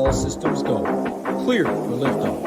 All systems go. Clear for liftoff.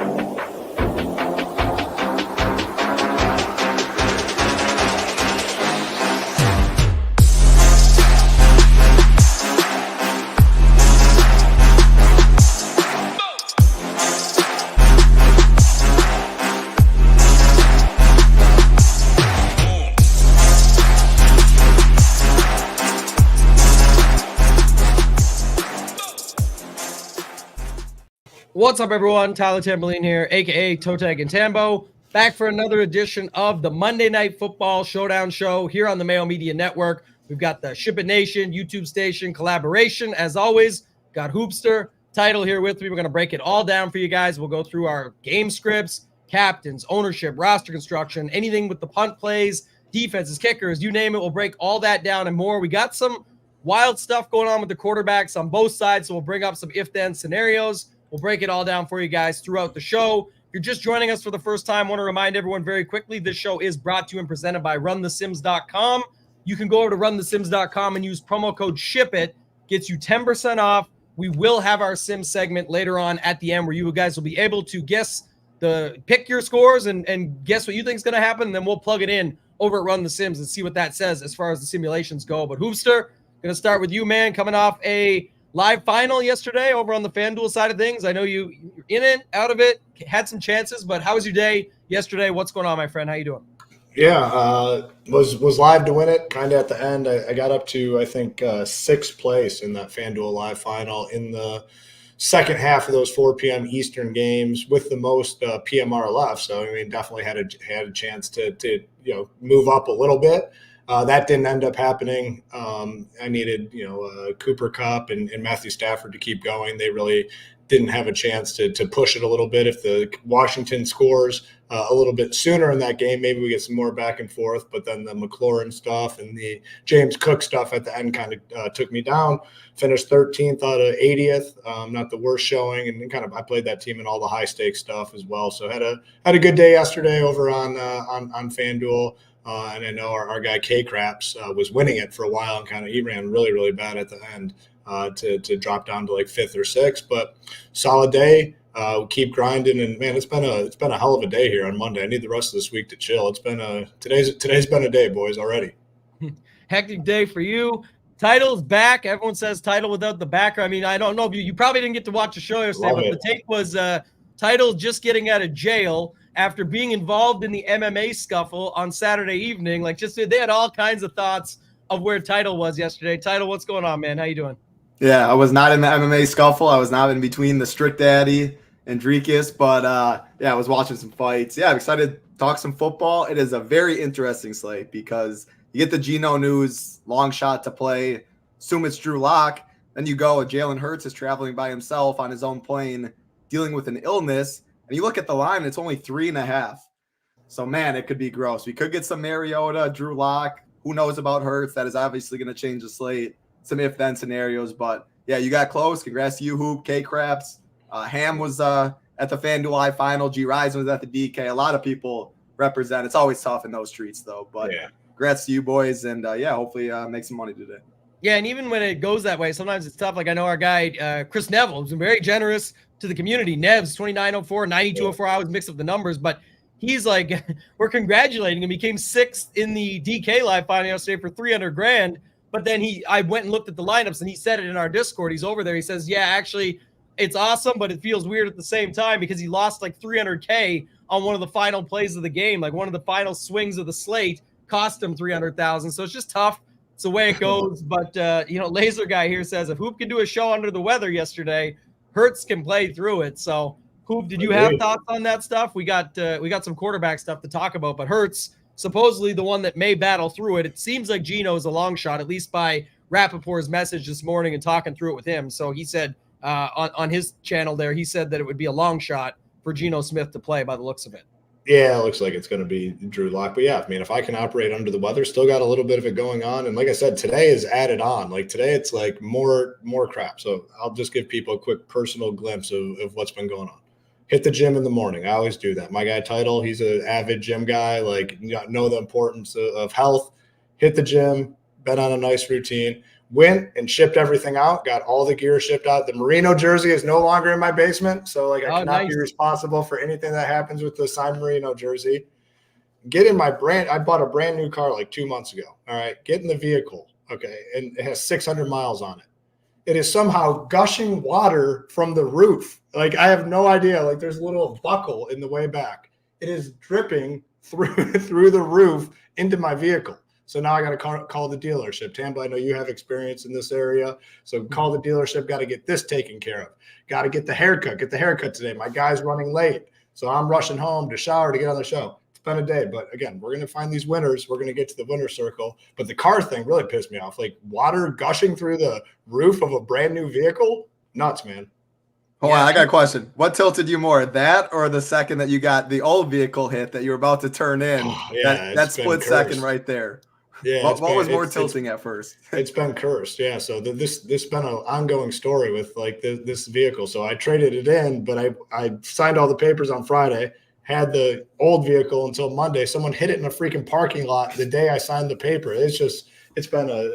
What's up, everyone? Tyler Tamboline here, a.k.a. ToeTagginTambo, back for another edition of the Monday Night Football Showdown show here on the Mayo Media Network. We've got the SHIPIT Nation YouTube station collaboration. As always, got Hoopster, Title here with me. We're going to break it all down for you guys. We'll go through our game scripts, captains, ownership, roster construction, anything with the punt plays, defenses, kickers, you name it. We'll break all that down and more. We got some wild stuff going on with the quarterbacks on both sides, so we'll bring up some if-then scenarios. We'll break it all down for you guys throughout the show. If you're just joining us for the first time, I want to remind everyone very quickly, this show is brought to you and presented by runthesims.com. You can go over to runthesims.com and use promo code SHIPIT. Gets you 10% off. We will have our sim segment later on at the end where you guys will be able to pick your scores and guess what you think is going to happen. And then we'll plug it in over at Run the Sims and see what that says as far as the simulations go. But Hoopster, going to start with you, man, coming off a live final yesterday over on the FanDuel side of things. I know you're in it, out of it, had some chances, but how was your day yesterday? What's going on, my friend? How you doing? Yeah, was live to win it kind of at the end. I got up to, I think, sixth place in that FanDuel live final in the second half of those 4 p.m. Eastern games with the most PMR left. So, I mean, definitely had a chance to move up a little bit. That didn't end up happening. I needed, Cooper Kupp and Matthew Stafford to keep going. They really didn't have a chance to push it a little bit. If the Washington scores a little bit sooner in that game, maybe we get some more back and forth. But then the McLaurin stuff and the James Cook stuff at the end kind of took me down. Finished 13th out of 80th. Not the worst showing, and I played that team in all the high stakes stuff as well. So had a good day yesterday over on FanDuel. And I know our guy K-Craps was winning it for a while, and he ran really, really bad at the end to drop down to like 5th or 6th. But solid day. We'll keep grinding, and man, it's been a hell of a day here on Monday. I need the rest of this week to chill. Today's been a day, boys, already. Hectic day for you. Title's back. Everyone says Title without the backer. I mean, I don't know if you probably didn't get to watch the show yesterday, but the take was Title just getting out of jail after being involved in the MMA scuffle on Saturday evening. They had all kinds of thoughts of where Title was yesterday. Title, what's going on, man? How you doing? Yeah, I was not in the MMA scuffle. I was not in between the Strict Daddy and Dreekis, but I was watching some fights. Yeah, I'm excited to talk some football. It is a very interesting slate because you get the Geno news, long shot to play. Assume it's Drew Lock. Then you go, Jalen Hurts is traveling by himself on his own plane, dealing with an illness. And you look at the line, it's only 3.5. So, man, it could be gross. We could get some Mariota, Drew Lock. Who knows about Hurts? That is obviously going to change the slate. Some if-then scenarios. But, yeah, you got close. Congrats to you, Hoop, K-Craps. Ham was at the FanDuel Live final. G. Rise was at the DK. A lot of people represent. It's always tough in those streets, though. But congrats to you boys. And, hopefully make some money today. Yeah, and even when it goes that way, sometimes it's tough. Like I know our guy, Chris Neville, has been very generous to the community. Nevs, 2904, 9204. I always mix up the numbers, but he's like, we're congratulating him. He came 6th in the DK live final yesterday for $300,000. But then I went and looked at the lineups, and he said it in our Discord. He's over there. He says, yeah, actually, it's awesome, but it feels weird at the same time because he lost like $300K on one of the final plays of the game. Like one of the final swings of the slate cost him $300,000. So it's just tough. It's the way it goes. But, Laser Guy here says if Hoop could do a show under the weather yesterday, Hurts can play through it. So, Hoop, did you have thoughts on that stuff? We got some quarterback stuff to talk about, but Hurts, supposedly the one that may battle through it. It seems like Geno is a long shot, at least by Rappaport's message this morning and talking through it with him. So he said on his channel there, he said that it would be a long shot for Geno Smith to play by the looks of it. Yeah, it looks like it's going to be Drew Lock. But, yeah, I mean, if I can operate under the weather, still got a little bit of it going on. And like I said, today is added on. Like today it's like more crap. So I'll just give people a quick personal glimpse of what's been going on. Hit the gym in the morning. I always do that. My guy Title, he's an avid gym guy. Like, know the importance of health. Hit the gym, been on a nice routine. Went and shipped everything out, got all the gear shipped out. The Merino jersey is no longer in my basement, so like I cannot be responsible for anything that happens with the signed Merino jersey. I bought a brand new car like 2 months ago. All right, get in the vehicle, okay, and it has 600 miles on it. It is somehow gushing water from the roof. Like I have no idea. Like there's a little buckle in the way back. It is dripping through the roof into my vehicle. So now I got to call the dealership. Tambo, I know you have experience in this area. So call the dealership, got to get this taken care of. Got to get the haircut today. My guy's running late. So I'm rushing home to shower to get on the show. It's been a day. But again, we're going to find these winners. We're going to get to the winner circle. But the car thing really pissed me off. Like water gushing through the roof of a brand new vehicle. Nuts, man. Hold on, I got a question. What tilted you more, that or the second that you got the old vehicle hit that you were about to turn in? Oh, yeah, that split second right there. Yeah, what was more tilting at first? It's been cursed. Yeah. So this been an ongoing story with like this vehicle. So I traded it in, but I signed all the papers on Friday, had the old vehicle until Monday. Someone hit it in a freaking parking lot the day I signed the paper. It's been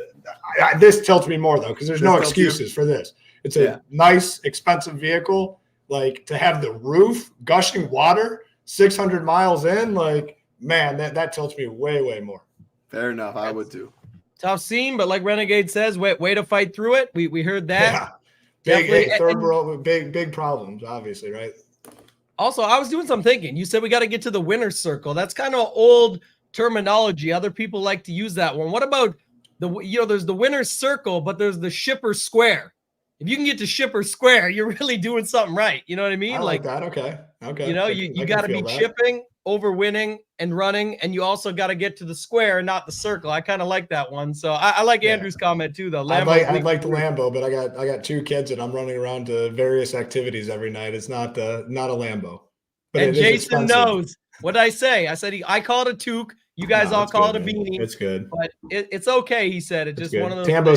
this tilts me more though, because there's no excuses for this. It's a nice, expensive vehicle. Like to have the roof gushing water 600 miles in, like, man, that tilts me way, way more. Fair enough. I would too. Tough scene, but like Renegade says, way to fight through it. We heard that. Yeah. Third world, big problems, obviously, right? Also, I was doing some thinking. You said we got to get to the winner's circle. That's kind of old terminology. Other people like to use that one. What about there's the winner's circle, but there's the shipper square. If you can get to shipper square, you're really doing something right. You know what I mean? I like that. Okay. You got to be chipping, over winning, and running, and you also got to get to the square, not the circle. I kind of like that one. So I like Andrew's comment too, though. I like the Lambo, but I got two kids and I'm running around to various activities every night. It's not a Lambo. But and Jason knows what I say. I said I call it a toque. You guys all call it a beanie. It's good, but it's okay. He said it's just one of those. Tambo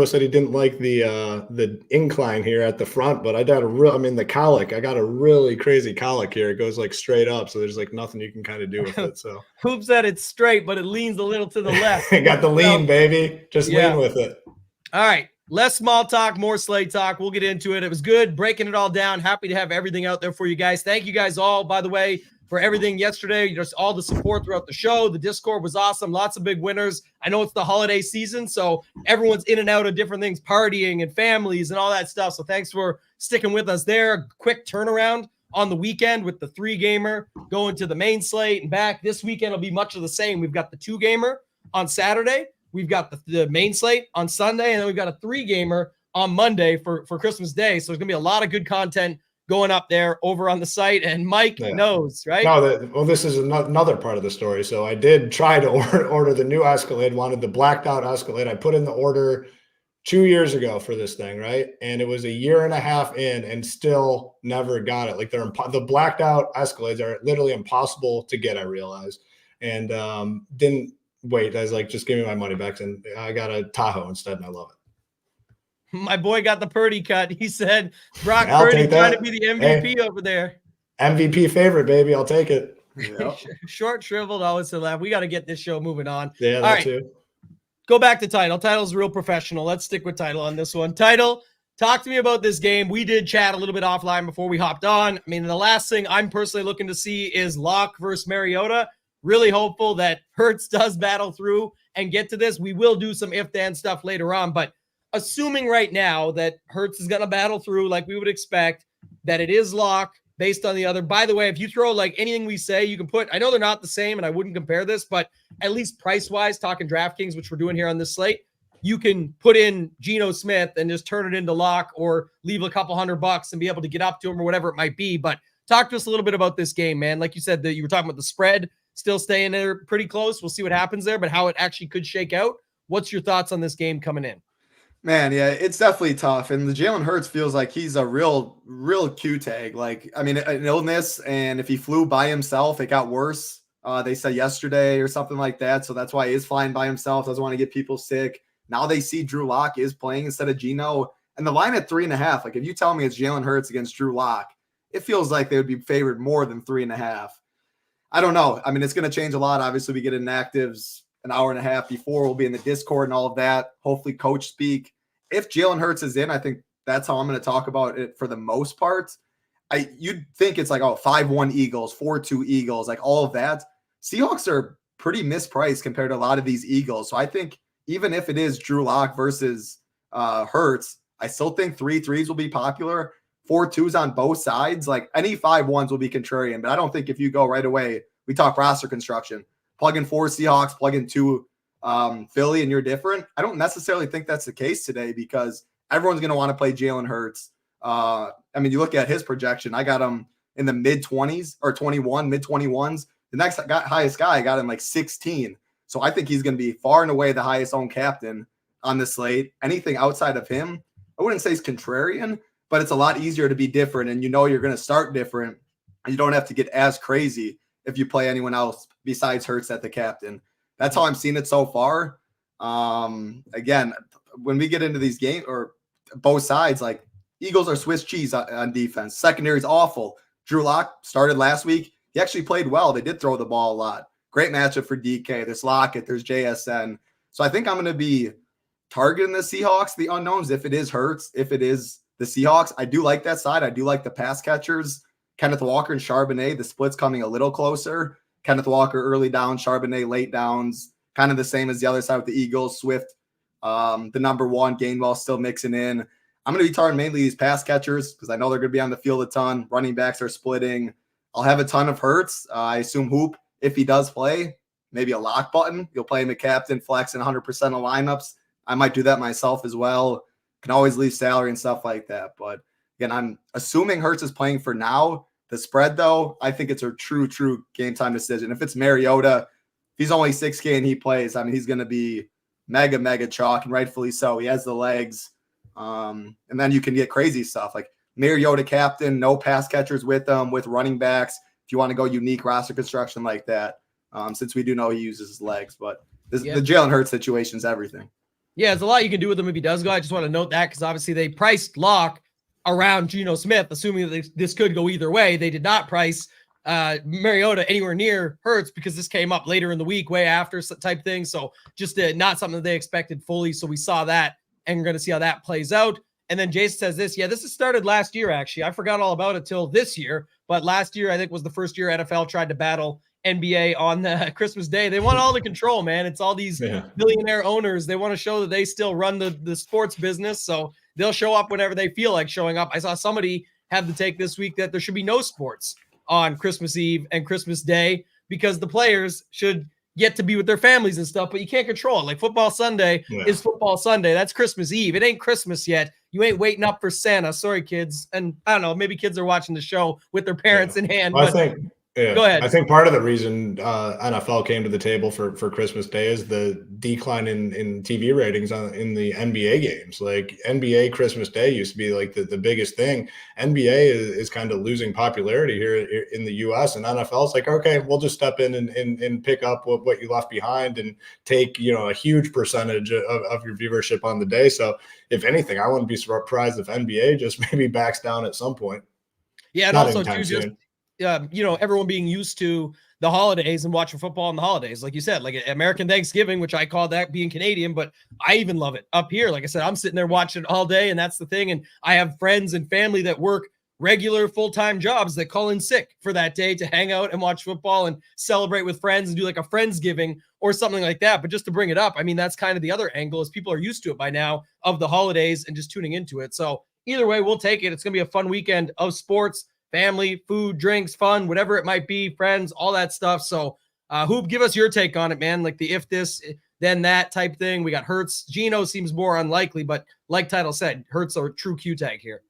said he didn't like the incline here at the front, but the colic. I got a really crazy colic here. It goes like straight up, so there's like nothing you can kind of do with it. So Hoop said it's straight, but it leans a little to the left. Got the lean, baby. Just lean with it. All right. Less small talk, more slate talk. We'll get into it. It was good breaking it all down. Happy to have everything out there for you guys. Thank you guys all, by the way, for everything yesterday. Just all the support throughout the show. The Discord was awesome. Lots of big winners. I know it's the holiday season, so everyone's in and out of different things, partying and families and all that stuff. So thanks for sticking with us there. Quick turnaround on the weekend with the 3-gamer going to the main slate and back. This weekend will be much of the same. We've got the 2-gamer on Saturday. We've got the main slate on Sunday, and then we've got a 3-gamer on Monday for Christmas Day. So there's going to be a lot of good content going up there over on the site, and Mike knows, right? No, this is another part of the story. So I did try to order the new Escalade, wanted the blacked out Escalade. I put in the order 2 years ago for this thing, right? And it was a year and a half in and still never got it. Like the blacked out Escalades are literally impossible to get, I realized. And didn't wait. I was like, just give me my money back. And I got a Tahoe instead, and I love it. My boy got the Purdy cut. He said Brock Purdy trying to be the MVP over there. MVP favorite, baby. I'll take it. Yep. Short, shriveled, always to laugh. We got to get this show moving on. Yeah, that too. Go back to Title. Title's real professional. Let's stick with Title on this one. Title, talk to me about this game. We did chat a little bit offline before we hopped on. I mean, the last thing I'm personally looking to see is Locke versus Mariota. Really hopeful that Hurts does battle through and get to this. We will do some if-then stuff later on, but assuming right now that Hurts is going to battle through like we would expect, that it is Locke based on the other. By the way, if you throw like anything we say, you can put, I know they're not the same and I wouldn't compare this, but at least price-wise, talking DraftKings, which we're doing here on this slate, you can put in Geno Smith and just turn it into Locke or leave a couple $100 and be able to get up to him or whatever it might be. But talk to us a little bit about this game, man. Like you said, that you were talking about the spread still staying there pretty close. We'll see what happens there, but how it actually could shake out. What's your thoughts on this game coming in? Man, yeah, it's definitely tough. And the Jalen Hurts feels like he's a real Q tag. Like, I mean, an illness, and if he flew by himself, it got worse. They said yesterday or something like that. So that's why he is flying by himself. Doesn't want to get people sick. Now they see Drew Lock is playing instead of Geno. And the line at 3.5, like if you tell me it's Jalen Hurts against Drew Lock, it feels like they would be favored more than 3.5. I don't know. I mean, it's going to change a lot. Obviously, we get inactives an hour and a half before. We'll be in the Discord and all of that. Hopefully coach speak. If Jalen Hurts is in, I think that's how I'm going to talk about it for the most part. You'd think it's like, 5-1 Eagles, 4-2 Eagles, like all of that. Seahawks are pretty mispriced compared to a lot of these Eagles. So I think even if it is Drew Lock versus Hurts, I still think 3-3s will be popular. 4-2s on both sides. Like any 5-1s will be contrarian, but I don't think if you go right away, we talk roster construction, plug in 4 Seahawks, plug in 2 Philly, and you're different. I don't necessarily think that's the case today because everyone's going to want to play Jalen Hurts. I mean, you look at his projection, I got him in the mid-20s or 21, mid-21s. The next highest guy, I got him like 16. So I think he's going to be far and away the highest owned captain on the slate. Anything outside of him, I wouldn't say he's contrarian, but it's a lot easier to be different. And you know you're going to start different. And you don't have to get as crazy if you play anyone else besides Hurts at the captain. That's how I'm seeing it so far. Again, when we get into these games or both sides, like Eagles are Swiss cheese on defense. Secondary is awful. Drew Lock started last week. He actually played well. They did throw the ball a lot. Great matchup for DK. There's Lockett. There's JSN. So I think I'm going to be targeting the Seahawks, the unknowns, if it is Hurts, if it is the Seahawks. I do like that side. I do like the pass catchers. Kenneth Walker and Charbonnet, the split's coming a little closer. Kenneth Walker early down, Charbonnet late downs, kind of the same as the other side with the Eagles. Swift, the number one, Gainwell still mixing in. I'm going to be targeting mainly these pass catchers because I know they're going to be on the field a ton. Running backs are splitting. I'll have a ton of Hurts. I assume Hoop, if he does play, maybe a lock button. You'll play him at captain, flex in 100% of lineups. I might do that myself as well. Can always leave salary and stuff like that. But again, I'm assuming Hurts is playing for now. The spread, though, I think it's a true game time decision. If it's Mariota, if he's only 6K and he plays, I mean, he's going to be mega chalk, and rightfully so. He has the legs. And then you can get crazy stuff like Mariota captain, no pass catchers with them, with running backs. If you want to go unique roster construction like that, since we do know he uses his legs. But the Jalen Hurts situation is everything. Yeah, there's a lot you can do with him if he does go. I just want to note that because obviously they priced Lock around Geno Smith, assuming that this could go either way. They did not price Mariota anywhere near Hurts because this came up later in the week, way after type thing. So just not something that they expected fully. So we saw that, and we're going to see how that plays out. And then Jason says this. Yeah, this has started last year, actually. I forgot all about it till this year. But last year, I think, was the first year NFL tried to battle NBA on Christmas Day. They want all the control, man. It's all these billionaire owners. They want to show that they still run the sports business. So they'll show up whenever they feel like showing up. I saw somebody have the take this week that there should be no sports on Christmas Eve and Christmas Day because the players should get to be with their families and stuff, but you can't control it. Like football Sunday is football Sunday. That's Christmas Eve. It ain't Christmas yet. You ain't waiting up for Santa. Sorry, kids. And I don't know, maybe kids are watching the show with their parents in hand. Well, go ahead. I think part of the reason NFL came to the table for Christmas Day is the decline in TV ratings in the NBA games. Like NBA Christmas Day used to be like the biggest thing. NBA is kind of losing popularity here in the U.S. and NFL's like, okay, we'll just step in and pick up what you left behind and take a huge percentage of your viewership on the day. So if anything, I wouldn't be surprised if NBA just maybe backs down at some point. Yeah, and not also too just. Everyone being used to the holidays and watching football on the holidays. Like you said, like American Thanksgiving, which I call that being Canadian, but I even love it up here. Like I said, I'm sitting there watching it all day, and that's the thing. And I have friends and family that work regular full-time jobs that call in sick for that day to hang out and watch football and celebrate with friends and do like a Friendsgiving or something like that. But just to bring it up, I mean, that's kind of the other angle is people are used to it by now of the holidays and just tuning into it. So either way, we'll take it. It's going to be a fun weekend of sports, family, food, drinks, fun, whatever it might be, friends, all that stuff. So Hoop, give us your take on it, man. Like the if this, then that type thing. We got Hurts. Geno seems more unlikely, but like Title said, Hurts a true Q tag here.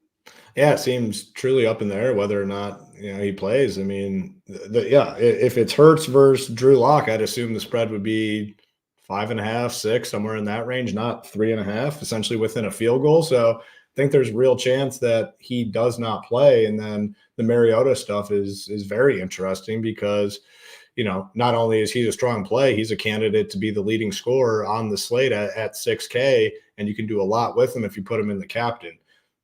Yeah, it seems truly up in there whether or not he plays. I mean, if it's Hurts versus Drew Lock, I'd assume the spread would be 5.5, 6, somewhere in that range, not 3.5, essentially within a field goal. So I think there's real chance that he does not play. And then the Mariota stuff is very interesting because, not only is he a strong play, he's a candidate to be the leading scorer on the slate at 6K, and you can do a lot with him if you put him in the captain.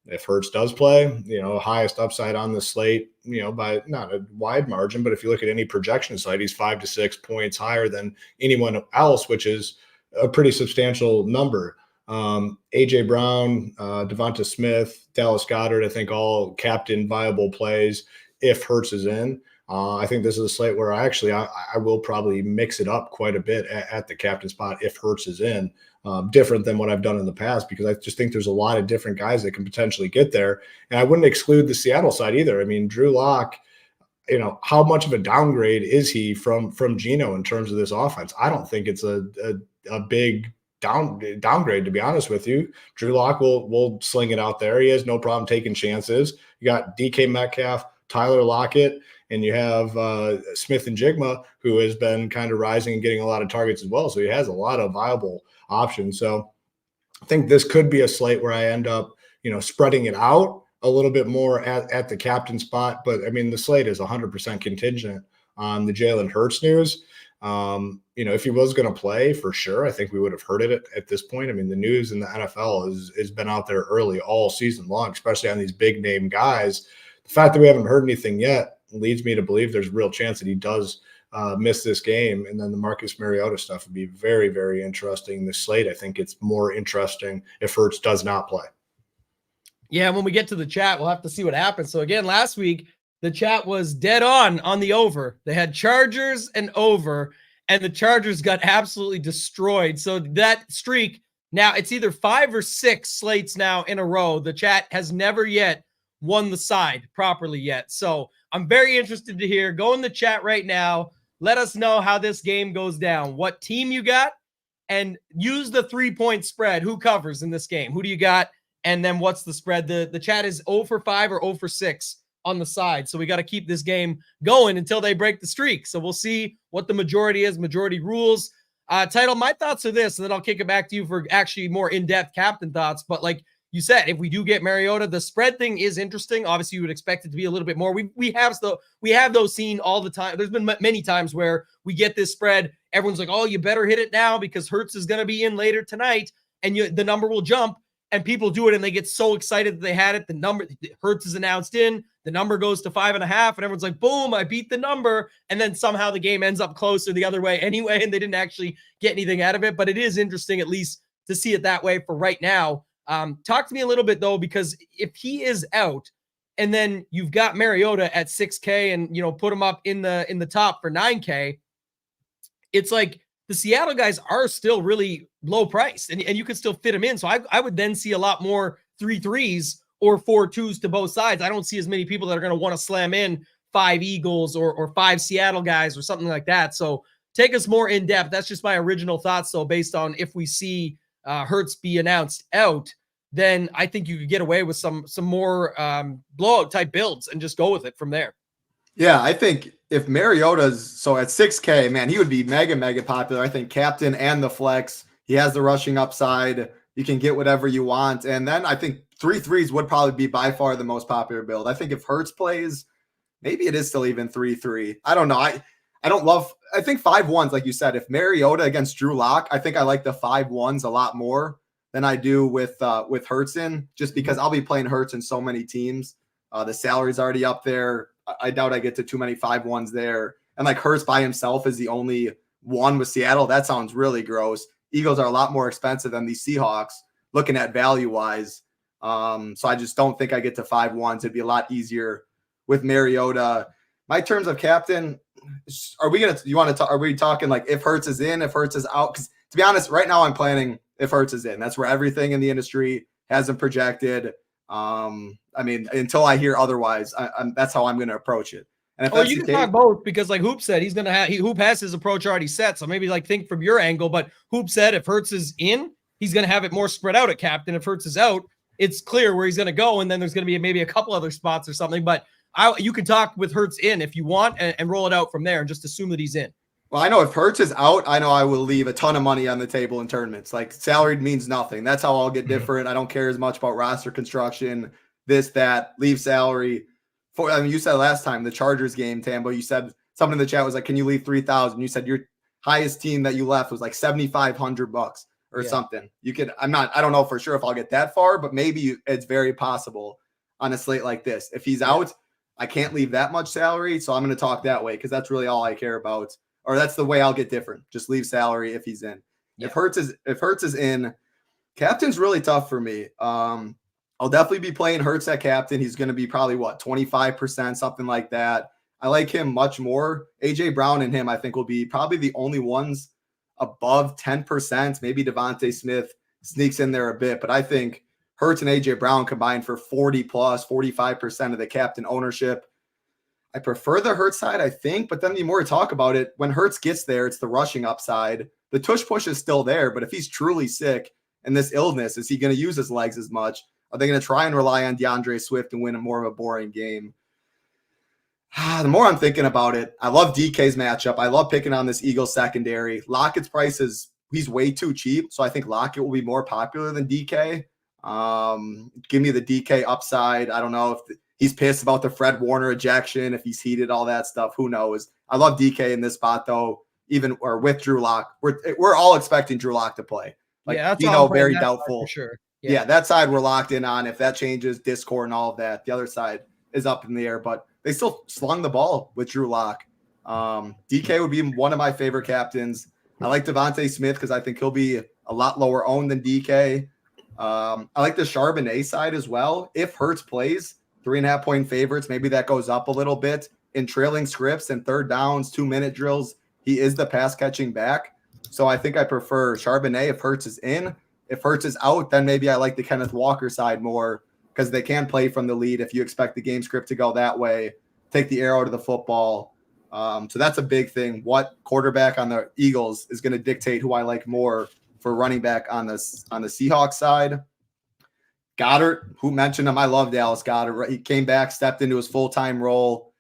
if Hurts does play, highest upside on the slate, by not a wide margin, but if you look at any projection site, he's 5 to 6 points higher than anyone else, which is a pretty substantial number. AJ Brown, Devonta Smith, Dallas Goedert, I think all captain viable plays if Hurts is in. I think this is a slate where I will probably mix it up quite a bit at the captain spot if Hurts is in, different than what I've done in the past, because I just think there's a lot of different guys that can potentially get there. And I wouldn't exclude the Seattle side either. I mean, Drew Lock, how much of a downgrade is he from Geno in terms of this offense? I don't think it's a big downgrade, to be honest with you. Drew Lock will sling it out there. He has no problem taking chances. You got DK Metcalf, Tyler Lockett, and you have Smith and Jigma, who has been kind of rising and getting a lot of targets as well. So he has a lot of viable options. So I think this could be a slate where I end up, spreading it out a little bit more at the captain spot. But I mean, the slate is 100% contingent on the Jalen Hurts news. If he was going to play, for sure, I think we would have heard it at this point. I mean, the news in the NFL has been out there early all season long, especially on these big name guys. The fact that we haven't heard anything yet leads me to believe there's a real chance that he does miss this game. And then the Marcus Mariota stuff would be very, very interesting. The slate, I think it's more interesting if Hurts does not play. Yeah, when we get to the chat, we'll have to see what happens. So again, last week, the chat was dead on the over. They had Chargers and over, and the Chargers got absolutely destroyed. So that streak, now it's either 5 or 6 slates now in a row. The chat has never yet won the side properly yet. So I'm very interested to hear. Go in the chat right now. Let us know how this game goes down, what team you got, and use the 3-point spread. Who covers in this game? Who do you got? And then what's the spread? The chat is 0 for 5 or 0 for 6 on the side. So we got to keep this game going until they break the streak. So we'll see what the majority is. Majority rules. Title, my thoughts are this, and then I'll kick it back to you for actually more in-depth captain thoughts. But like you said, if we do get Mariota, the spread thing is interesting. Obviously, you would expect it to be a little bit more. We have those seen all the time. There's been many times where we get this spread. Everyone's like, oh, you better hit it now because Hurts is going to be in later tonight, and the number will jump. And people do it, and they get so excited that they had it. The number, Hurts is announced in, the number goes to 5.5, and everyone's like, boom, I beat the number. And then somehow the game ends up closer the other way anyway, and they didn't actually get anything out of it. But it is interesting, at least, to see it that way for right now. Talk to me a little bit, though, because if he is out, and then you've got Mariota at 6K and, put him up in the top for 9K, it's like, the Seattle guys are still really low priced, and you can still fit them in. So I would then see a lot more 3-3s or 4-2s to both sides. I don't see as many people that are going to want to slam in 5 Eagles or 5 Seattle guys or something like that. So take us more in depth. That's just my original thoughts. So based on if we see Hurts be announced out, then I think you could get away with some more blowout type builds and just go with it from there. Yeah, I think if Mariota's so at 6K, man, he would be mega popular. I think captain and the flex. He has the rushing upside. You can get whatever you want. And then I think 3-3s would probably be by far the most popular build. I think if Hurts plays, maybe it is still even 3-3. I don't know. I think 5-1s, like you said, if Mariota against Drew Lock, I think I like the 5-1s a lot more than I do with Hurts in, just because I'll be playing Hurts in so many teams. The salary's already up there. I doubt I get to too many 5-1s there. And like Hurts by himself is the only one with Seattle. That sounds really gross. Eagles are a lot more expensive than the Seahawks, looking at value-wise. So I just don't think I get to 5-1s. It'd be a lot easier with Mariota. My terms of captain, are we talking like if Hurts is in, if Hurts is out? Because to be honest, right now I'm planning if Hurts is in. That's where everything in the industry has him projected. Until I hear otherwise, that's how I'm going to approach it. And if you can talk both, because like Hoop said, he's going to Hoop has his approach already set. So maybe like think from your angle, but Hoop said if Hurts is in, he's going to have it more spread out at captain. If Hurts is out, it's clear where he's going to go. And then there's going to be maybe a couple other spots or something, but you can talk with Hurts in if you want and roll it out from there and just assume that he's in. Well, I know if Hurts is out, I know I will leave a ton of money on the table in tournaments. Like salary means nothing. That's how I'll get different. I don't care as much about roster construction, this, that, leave salary. You said last time, the Chargers game, Tambo, you said something in the chat was like, can you leave 3,000? You said your highest team that you left was like $7,500 or or something. I don't know for sure if I'll get that far, but maybe it's very possible on a slate like this. If he's out, I can't leave that much salary. So I'm going to talk that way because that's really all I care about. Or that's the way I'll get different. Just leave salary if he's in. Yeah. If Hurts is in, captain's really tough for me. I'll definitely be playing Hurts at captain. He's going to be probably 25%, something like that. I like him much more. AJ Brown and him, I think, will be probably the only ones above 10%. Maybe Devontae Smith sneaks in there a bit, but I think Hurts and AJ Brown combined for 40 plus 45% of the captain ownership. I prefer the Hurts side, I think, but then the more we talk about it, when Hurts gets there, it's the rushing upside. The tush push is still there, but if he's truly sick and this illness, is he going to use his legs as much? Are they going to try and rely on DeAndre Swift and win a more of a boring game? The more I'm thinking about it, I love DK's matchup. I love picking on this Eagles secondary. Lockett's price he's way too cheap, so I think Lockett will be more popular than DK. Give me the DK upside. I don't know if he's pissed about the Fred Warner ejection, if he's heated, all that stuff. Who knows? I love DK in this spot, though, or with Drew Lock. We're all expecting Drew Lock to play. That's very doubtful. For sure. Yeah, that side we're locked in on. If that changes, Discord and all of that, the other side is up in the air, but they still slung the ball with Drew Lock. DK would be one of my favorite captains. I like Devontae Smith because I think he'll be a lot lower owned than DK. I like the Charbonnet side as well. If Hurts plays, 3.5-point favorites, maybe that goes up a little bit. In trailing scripts and third downs, 2-minute drills, he is the pass catching back. So I think I prefer Charbonnet if Hurts is in. If Hurts is out, then maybe I like the Kenneth Walker side more because they can play from the lead if you expect the game script to go that way, take the arrow to the football. So that's a big thing. What quarterback on the Eagles is going to dictate who I like more for running back on the Seahawks side? Goddard, who mentioned him? I love Dallas Goedert. He came back, stepped into his full-time role.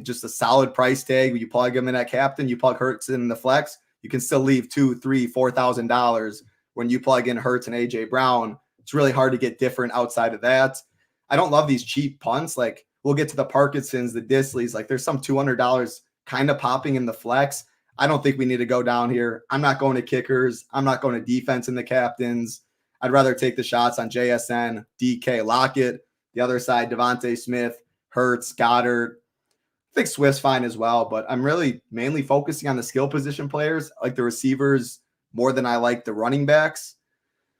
Just a solid price tag. When you plug him in at captain, you plug Hurts in the flex, you can still leave $2,000, $3,000, $4,000 when you plug in Hurts and AJ Brown. It's really hard to get different outside of that. I don't love these cheap punts. Like, we'll get to the Parkinsons, the Disleys. Like, there's some $200 kind of popping in the flex. I don't think we need to go down here. I'm not going to kickers. I'm not going to defense in the captains. I'd rather take the shots on JSN, DK, Lockett. The other side, Devontae Smith, Hurts, Goddard. I think Swift's fine as well, but I'm really mainly focusing on the skill position players. I like the receivers more than I like the running backs.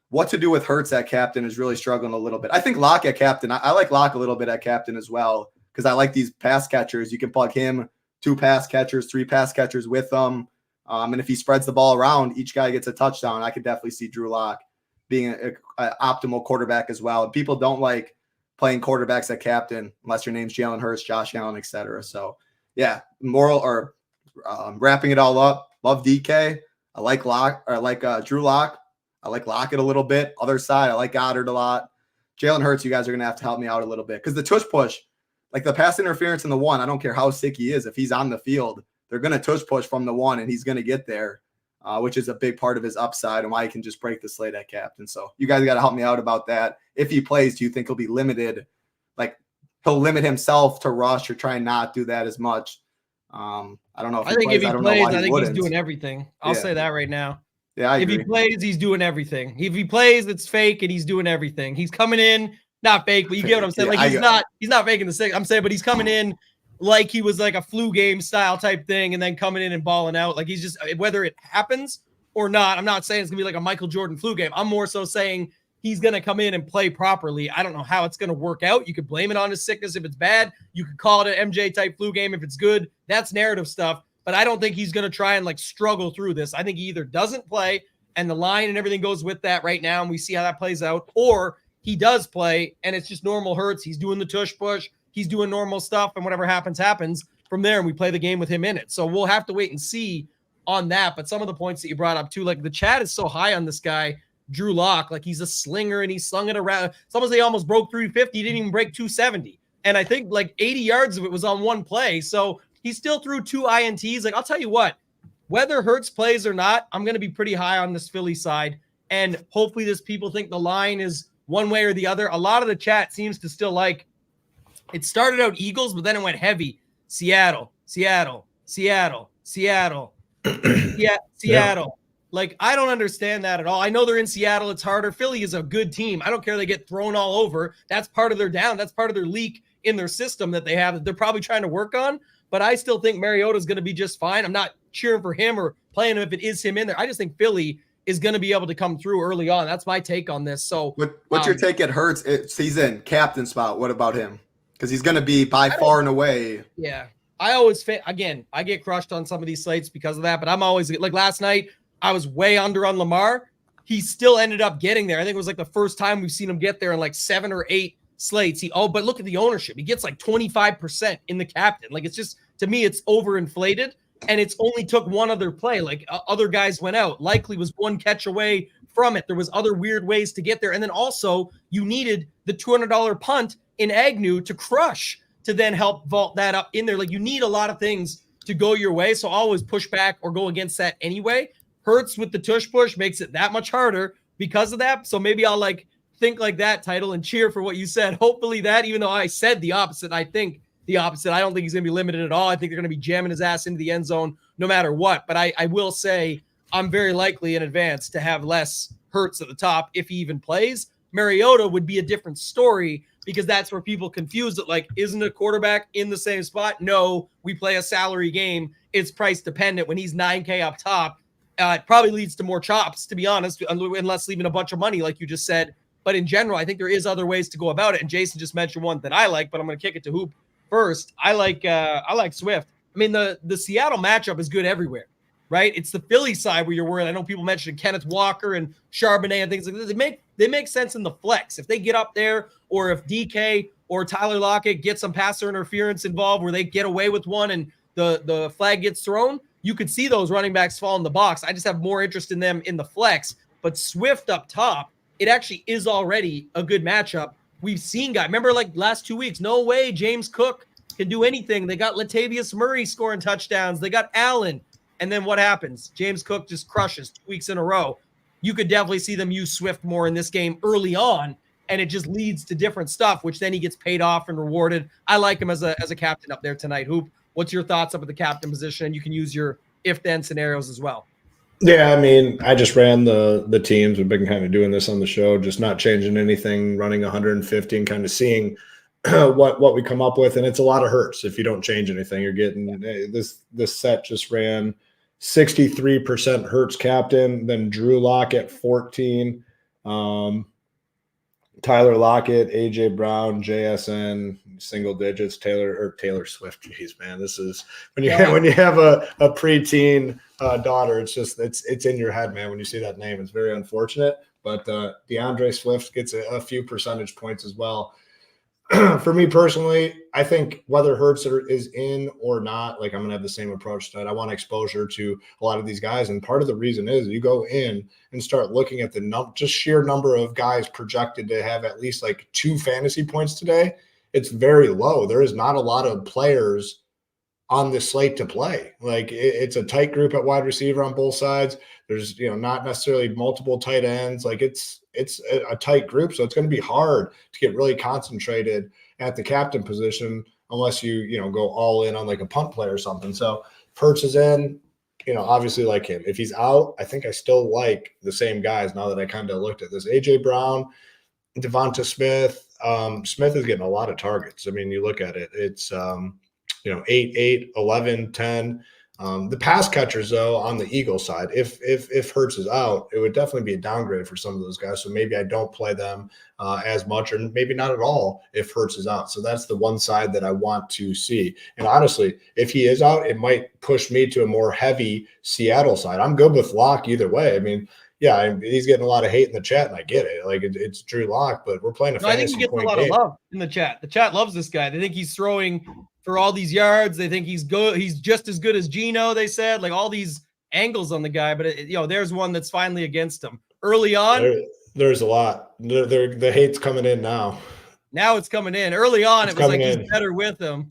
What to do with Hurts at captain is really struggling a little bit. I think Lock at captain. I like Lock a little bit at captain as well because I like these pass catchers. You can plug him, 2 pass catchers, 3 pass catchers with them. And if he spreads the ball around, each guy gets a touchdown. I could definitely see Drew Lock being an optimal quarterback as well. And people don't like playing quarterbacks at captain unless your name's Jalen Hurts, Josh Allen, etc. So, yeah, wrapping it all up, love DK. I like Drew Lock. I like Lockett a little bit. Other side, I like Goddard a lot. Jalen Hurts, you guys are going to have to help me out a little bit because the tush push, like the pass interference in the one, I don't care how sick he is. If he's on the field, they're going to tush push from the one and he's going to get there, which is a big part of his upside and why he can just break the slate at captain. So you guys got to help me out about that. If he plays, do you think he'll be limited? Like, he'll limit himself to rush or try and not do that as much? I don't know. If he plays, I think he's doing everything. I'll say that right now. Yeah, if he plays, he's doing everything. If he plays, it's fake, and he's doing everything. He's coming in, not fake, but you get what I'm saying. Like, he's not faking the sick. I'm saying, but he's coming in like he was like a flu game style type thing, and then coming in and balling out. Like, he's just, whether it happens or not, I'm not saying it's gonna be like a Michael Jordan flu game. I'm more so saying he's gonna come in and play properly. I don't know how it's gonna work out. You could blame it on his sickness if it's bad. You could call it an MJ type flu game if it's good. That's narrative stuff. But I don't think he's going to try and like struggle through this. I think he either doesn't play and the line and everything goes with that right now, and we see how that plays out, or he does play and it's just normal Hurts. He's doing the tush push. He's doing normal stuff, and whatever happens, happens from there, and we play the game with him in it. So we'll have to wait and see on that. But some of the points that you brought up too, like the chat is so high on this guy, Drew Lock. Like, he's a slinger and he slung it around. Someone say almost broke 350. He didn't even break 270. And I think like 80 yards of it was on one play. So he still threw 2 INTs. Like, I'll tell you what, whether Hurts plays or not, I'm going to be pretty high on this Philly side. And hopefully people think the line is one way or the other. A lot of the chat seems to still like, it started out Eagles, but then it went heavy. Seattle. Yeah, Seattle. Like, I don't understand that at all. I know they're in Seattle. It's harder. Philly is a good team. I don't care. They get thrown all over. That's part of their down. That's part of their leak in their system that they have that they're probably trying to work on. But I still think Mariota is going to be just fine. I'm not cheering for him or playing him if it is him in there. I just think Philly is going to be able to come through early on. That's my take on this. So what's your take at Hurts? He's in captain spot. What about him? Because he's going to be by far and away. Yeah. I always, again, I get crushed on some of these slates because of that, but I'm always, like last night, I was way under on Lamar. He still ended up getting there. I think it was like the first time we've seen him get there in like 7 or 8 slates. But look at the ownership. He gets like 25% in the captain. Like, it's just, to me, it's overinflated, and it's only took one other play. Like, other guys went out. Likely was one catch away from it. There was other weird ways to get there. And then also you needed the $200 punt in Agnew to crush to then help vault that up in there. Like, you need a lot of things to go your way. So always push back or go against that anyway. Hurts with the tush push makes it that much harder because of that. So maybe I'll like think like that, Title, and cheer for what you said. Hopefully that, even though I said the opposite, I think the opposite. I don't think he's going to be limited at all. I think they're going to be jamming his ass into the end zone no matter what. But I will say I'm very likely in advance to have less Hurts at the top if he even plays. Mariota would be a different story because that's where people confuse it. Like, isn't a quarterback in the same spot? No, we play a salary game. It's price dependent. When he's $9K up top, it probably leads to more chops, to be honest, unless leaving a bunch of money, like you just said. But in general, I think there is other ways to go about it. And Jason just mentioned one that I like, but I'm going to kick it to Hoop first. I like Swift. I mean, the Seattle matchup is good everywhere, right? It's the Philly side where you're worried. I know people mentioned Kenneth Walker and Charbonnet and things like that. They make sense in the flex. If they get up there, or if DK or Tyler Lockett get some passer interference involved where they get away with one and the flag gets thrown, you could see those running backs fall in the box. I just have more interest in them in the flex. But Swift up top, it actually is already a good matchup. We've seen guys. Remember, like last 2 weeks, no way James Cook can do anything. They got Latavius Murray scoring touchdowns. They got Allen. And then what happens? James Cook just crushes 2 weeks in a row. You could definitely see them use Swift more in this game early on, and it just leads to different stuff, which then he gets paid off and rewarded. I like him as a captain up there tonight. Hoop, what's your thoughts up at the captain position? And you can use your if-then scenarios as well. Yeah, I mean, I just ran the teams. We've been kind of doing this on the show, just not changing anything, running 150 and kind of seeing what we come up with. And it's a lot of Hurts if you don't change anything. You're getting this set just ran 63% Hurts captain, then Drew Lock at 14, Tyler Lockett, AJ Brown, JSN, single digits, Taylor Swift. Jeez, man, this is when you have a preteen daughter, it's in your head, man. When you see that name, it's very unfortunate. But DeAndre Swift gets a few percentage points as well. For me personally, I think whether Hurts is in or not, like I'm going to have the same approach tonight. I want exposure to a lot of these guys. And part of the reason is you go in and start looking at the just sheer number of guys projected to have at least like 2 fantasy points today. It's very low. There is not a lot of players on this slate to play. Like it's a tight group at wide receiver on both sides. There's, not necessarily multiple tight ends. Like it's a tight group. So it's going to be hard to get really concentrated at the captain position unless you go all in on like a punt play or something. So if Hurts is in, obviously like him. If he's out, I think I still like the same guys now that I kind of looked at this. AJ Brown, Devonta Smith. Smith is getting a lot of targets. I mean, you look at it, it's 8, 11, 10. The pass catchers, though, on the Eagles side, if Hurts is out, it would definitely be a downgrade for some of those guys. So maybe I don't play them as much, or maybe not at all if Hurts is out. So that's the one side that I want to see. And honestly, if he is out, it might push me to a more heavy Seattle side. I'm good with Lock either way. I mean, yeah, he's getting a lot of hate in the chat, and I get it. Like it's Drew Lock, but we're playing a fantasy. I think he gets a lot of love in the chat. The chat loves this guy. They think he's throwing for all these yards. They think he's good. He's just as good as Geno. They said like all these angles on the guy, but there's one that's finally against him early on. There's a lot. The hate's coming in now. Now it's coming in. Early on, it was like he's better with him.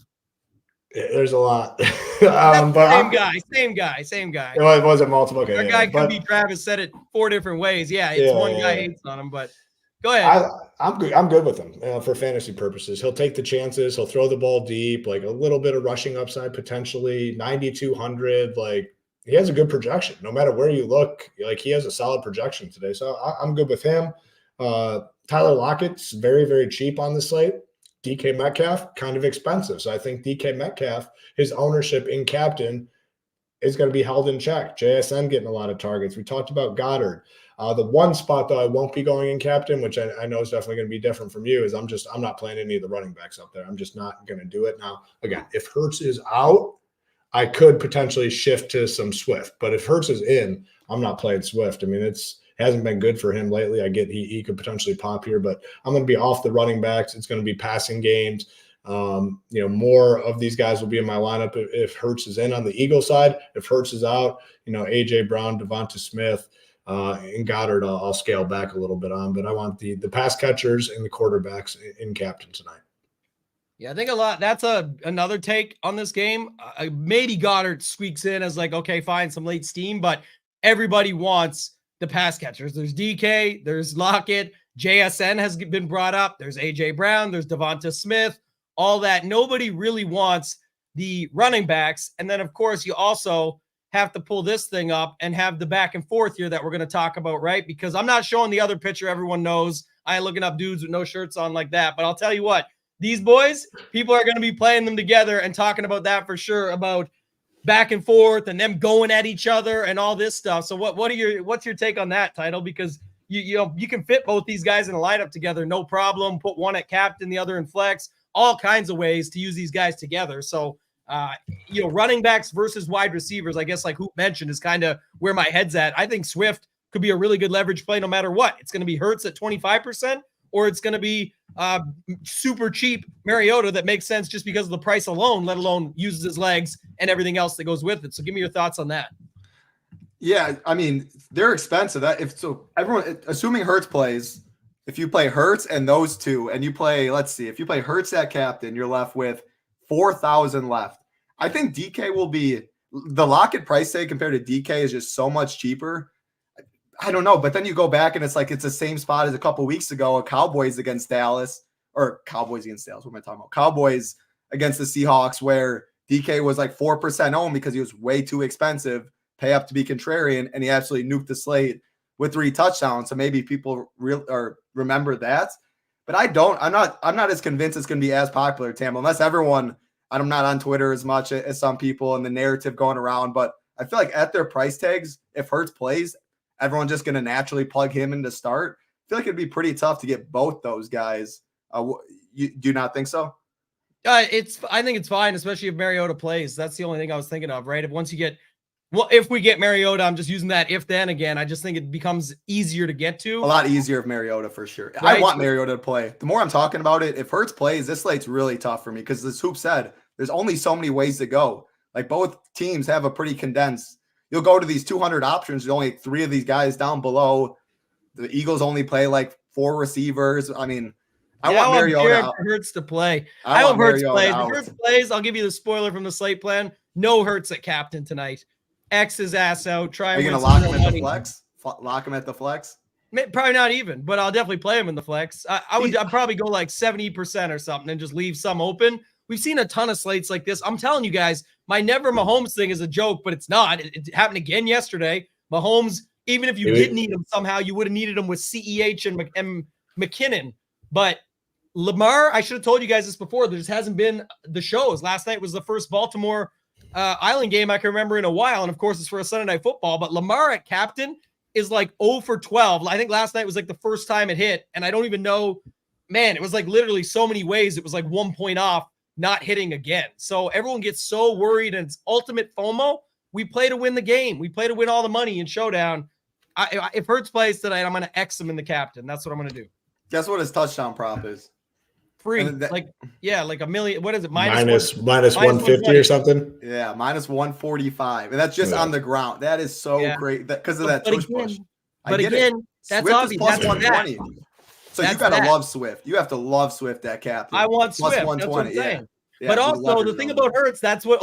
There's a lot. Same guy. It wasn't multiple. Okay, that guy could be Travis said it 4 different ways. Yeah, it's one guy hates on him, but go ahead. I'm good with him for fantasy purposes. He'll take the chances. He'll throw the ball deep, like a little bit of rushing upside potentially. 9,200, like he has a good projection. No matter where you look, like he has a solid projection today. So I'm good with him. Tyler Lockett's very, very cheap on the slate. DK Metcalf, kind of expensive. So I think DK Metcalf, his ownership in captain is going to be held in check. JSN getting a lot of targets. We talked about Goddard. The one spot, though, I won't be going in captain, which I know is definitely going to be different from you, is I'm not playing any of the running backs up there. I'm just not going to do it. Now, again, if Hurts is out, I could potentially shift to some Swift. But if Hurts is in, I'm not playing Swift. I mean, it hasn't been good for him lately. I get he could potentially pop here, but I'm going to be off the running backs. It's going to be passing games. More of these guys will be in my lineup if Hurts is in on the Eagle side. If Hurts is out, A.J. Brown, Devonta Smith, and Goddard, I'll scale back a little bit on. But I want the pass catchers and the quarterbacks in captain tonight. Yeah, I think that's another take on this game. Maybe Goddard squeaks in as like, okay, fine, some late steam, but everybody wants the pass catchers. There's DK, there's Lockett, JSN has been brought up, there's A.J. Brown, there's Devonta Smith, all that. Nobody really wants the running backs. And then, of course, you also have to pull this thing up and have the back and forth here that we're going to talk about, right? Because I'm not showing the other picture everyone knows. I ain't looking up dudes with no shirts on like that. But I'll tell you what, these boys, people are going to be playing them together and talking about that for sure, about back and forth and them going at each other and all this stuff. So what's your take on that, Title? Because you can fit both these guys in a lineup together, no problem. Put one at captain, the other in flex, all kinds of ways to use these guys together. So, running backs versus wide receivers, I guess like Hoop mentioned, is kind of where my head's at. I think Swift could be a really good leverage play no matter what. It's going to be Hurts at 25%, or it's going to be super cheap Mariota that makes sense just because of the price alone, let alone uses his legs and everything else that goes with it. So give me your thoughts on that. Yeah, I mean, they're expensive. Everyone, assuming Hurts plays, if you play Hurts and those two, and you play, let's see, if you play Hurts at captain, you're left with 4,000 left. I think DK will be the Lockett price tag compared to DK is just so much cheaper. I don't know, but then you go back and it's the same spot as a couple weeks ago, Cowboys against Dallas. What am I talking about? Cowboys against the Seahawks, where DK was like 4% owned because he was way too expensive, pay up to be contrarian, and he absolutely nuked the slate with 3 touchdowns. So maybe people remember that. But I'm not as convinced it's going to be as popular, Tambo, unless everyone, I'm not on Twitter as much as some people and the narrative going around, but I feel like at their price tags, if Hurts plays, everyone's just going to naturally plug him in to start. I feel like it'd be pretty tough to get both those guys. You do not think so? I think it's fine, especially if Mariota plays. That's the only thing I was thinking of, right? If we get Mariota, I'm just using that if then again. I just think it becomes easier to get to. A lot easier if Mariota for sure. Right? I want Mariota to play. The more I'm talking about it, if Hurts plays, this slate's really tough for me because as Hoop said, there's only so many ways to go. Like both teams have a pretty condensed. You'll go to these 200 options. There's only 3 of these guys down below. The Eagles only play like 4 receivers. I mean, I want Mariota. Hurts to play. I hope Hurts plays. If Hurts plays, I'll give you the spoiler from the slate plan. No Hurts at captain tonight. X his ass out. Try and Are you going to lock him at the flex? Lock him at the flex? Probably not even, but I'll definitely play him in the flex. I'd probably go like 70% or something and just leave some open. We've seen a ton of slates like this. I'm telling you guys, my never Mahomes thing is a joke, but it's not. It happened again yesterday. Mahomes, even if you did need him somehow, you would have needed him with CEH and McKinnon. But Lamar, I should have told you guys this before. There just hasn't been the shows. Last night was the first Baltimore Island game I can remember in a while. And of course, it's for a Sunday Night Football. But Lamar at captain is like 0 for 12. I think last night was like the first time it hit. And I don't even know, man, it was like literally so many ways. It was like 1 point off not hitting again. So everyone gets so worried, and it's ultimate FOMO. We play to win the game. We play to win all the money in Showdown. If Hurts plays tonight, I'm going to X him in the captain. That's what I'm going to do. Guess what his touchdown prop is? Free. Like a million. What is it? Minus 150 or something? Yeah, minus 145. And that's just on the ground. That is so great because of that push. But again, that's Swift obvious. Plus 120. So you got to love Swift. You have to love Swift at captain. I want plus Swift. 120. That's what I'm saying. Yeah, but also the thing about Hurts, that's what,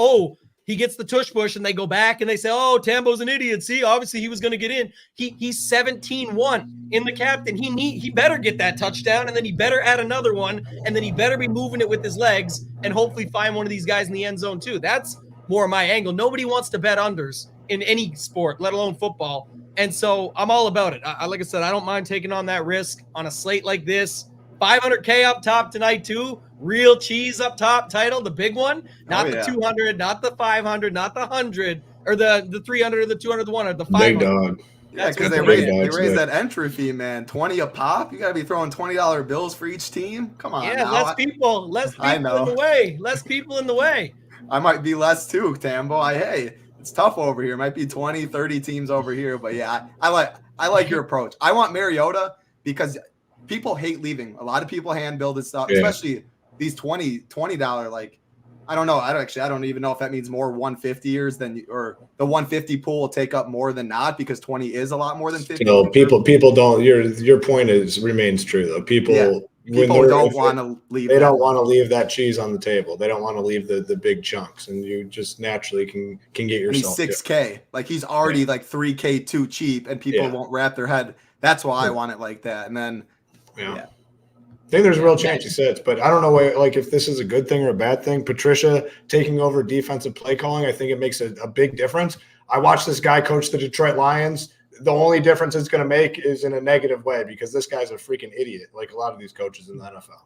he gets the tush push and they go back and they say, Tambo's an idiot. See, obviously he was going to get in. He's 17-1 in the captain. He better get that touchdown, and then he better add another one, and then he better be moving it with his legs and hopefully find one of these guys in the end zone too. That's more my angle. Nobody wants to bet unders in any sport, let alone football. And so I'm all about it. Like I said, I don't mind taking on that risk on a slate like this. 500K up top tonight too. Real cheese up top title, the big one, not the 200, not the 500, not the 100 or the 300 or the 200, the 100, the 500. Big dog. Yeah, because they raised that entry fee, man. 20 a pop. You got to be throwing $20 bills for each team. Come on. Yeah, less people in the way. Less people in the way. I might be less too, Tambo. Hey, it's tough over here. Might be 20, 30 teams over here, but yeah, I like your approach. I want Mariota because people hate leaving. A lot of people hand build and stuff, especially these $20 like. I don't know. I don't even know if that means more 150ers or the 150 pool will take up more than not because 20 is a lot more than 50. No, people don't. Your point remains true though. People don't want to leave. They don't want to leave that cheese on the table. They don't want to leave the big chunks, and you just naturally can get yourself. He's 6K, like he's already like 3K too cheap, and people won't wrap their head. That's why I want it like that, and then I think there's a real chance he sits, but I don't know if this is a good thing or a bad thing. Patricia taking over defensive play calling, I think it makes a big difference. I watched this guy coach the Detroit Lions. The only difference it's going to make is in a negative way because this guy's a freaking idiot, like a lot of these coaches in the NFL.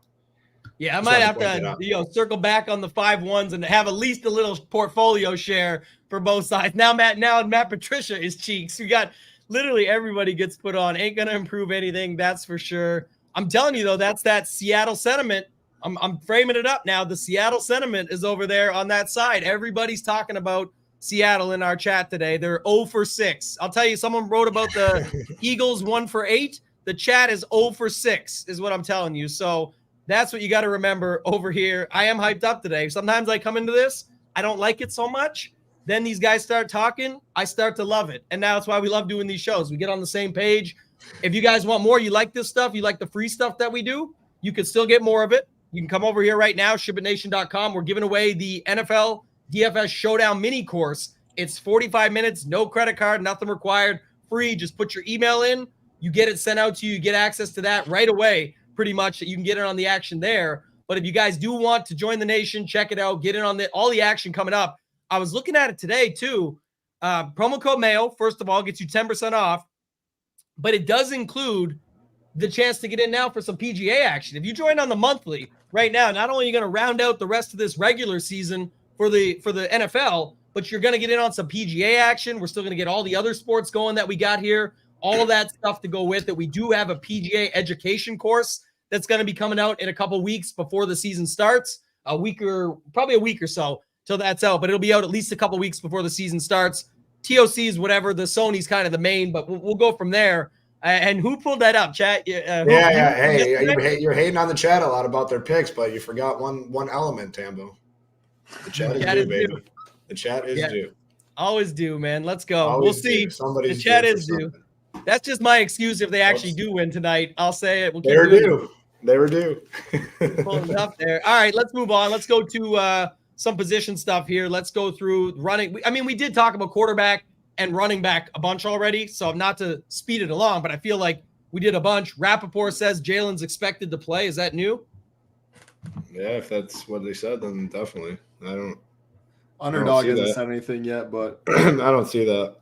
Yeah, I might have to circle back on the 5-1s and have at least a little portfolio share for both sides. Now Matt Patricia is cheeks. We got literally everybody gets put on. Ain't going to improve anything, that's for sure. I'm telling you, though, that's that Seattle sentiment. I'm framing it up now. The Seattle sentiment is over there on that side. Everybody's talking about Seattle in our chat today. They're 0 for 6. I'll tell you, someone wrote about the Eagles 1 for 8. The chat is 0 for 6 is what I'm telling you. So that's what you got to remember over here. I am hyped up today. Sometimes I come into this, I don't like it so much. Then these guys start talking. I start to love it. And now that's why we love doing these shows. We get on the same page. If you guys want more, you like this stuff, you like the free stuff that we do, you can still get more of it. You can come over here right now, shipitnation.com. We're giving away the NFL DFS Showdown mini course. It's 45 minutes, no credit card, nothing required, free. Just put your email in. You get it sent out to you. You get access to that right away, pretty much. You can get in on the action there. But if you guys do want to join the nation, check it out. Get in on all the action coming up. I was looking at it today, too. Promo code MAYO, first of all, gets you 10% off. But it does include the chance to get in now for some PGA action. If you join on the monthly right now, not only are you going to round out the rest of this regular season for the NFL, but you're going to get in on some PGA action. We're still going to get all the other sports going that we got here, all of that stuff to go with it. We do have a PGA education course that's going to be coming out in a couple weeks before the season starts, probably a week or so till that's out, but it'll be out at least a couple weeks before the season starts. TOC's whatever, the Sony's kind of the main, but we'll go from there. And who pulled that up, chat? Hey, you're hating on the chat a lot about their picks, but you forgot one element, Tambo. The chat is due, baby. The chat is due. Always due, man. Let's go. Always we'll see. The chat is due. That's just my excuse if they actually do win tonight. I'll say it. They were due. Pulling it up there. All right, let's move on. Let's go to some position stuff here. Let's go through running. We did talk about quarterback and running back a bunch already, so not to speed it along, but I feel like we did a bunch. Rappaport says Jalen's expected to play. Is that new? Yeah, if that's what they said, then definitely. Underdog hasn't said anything yet, but I don't see that.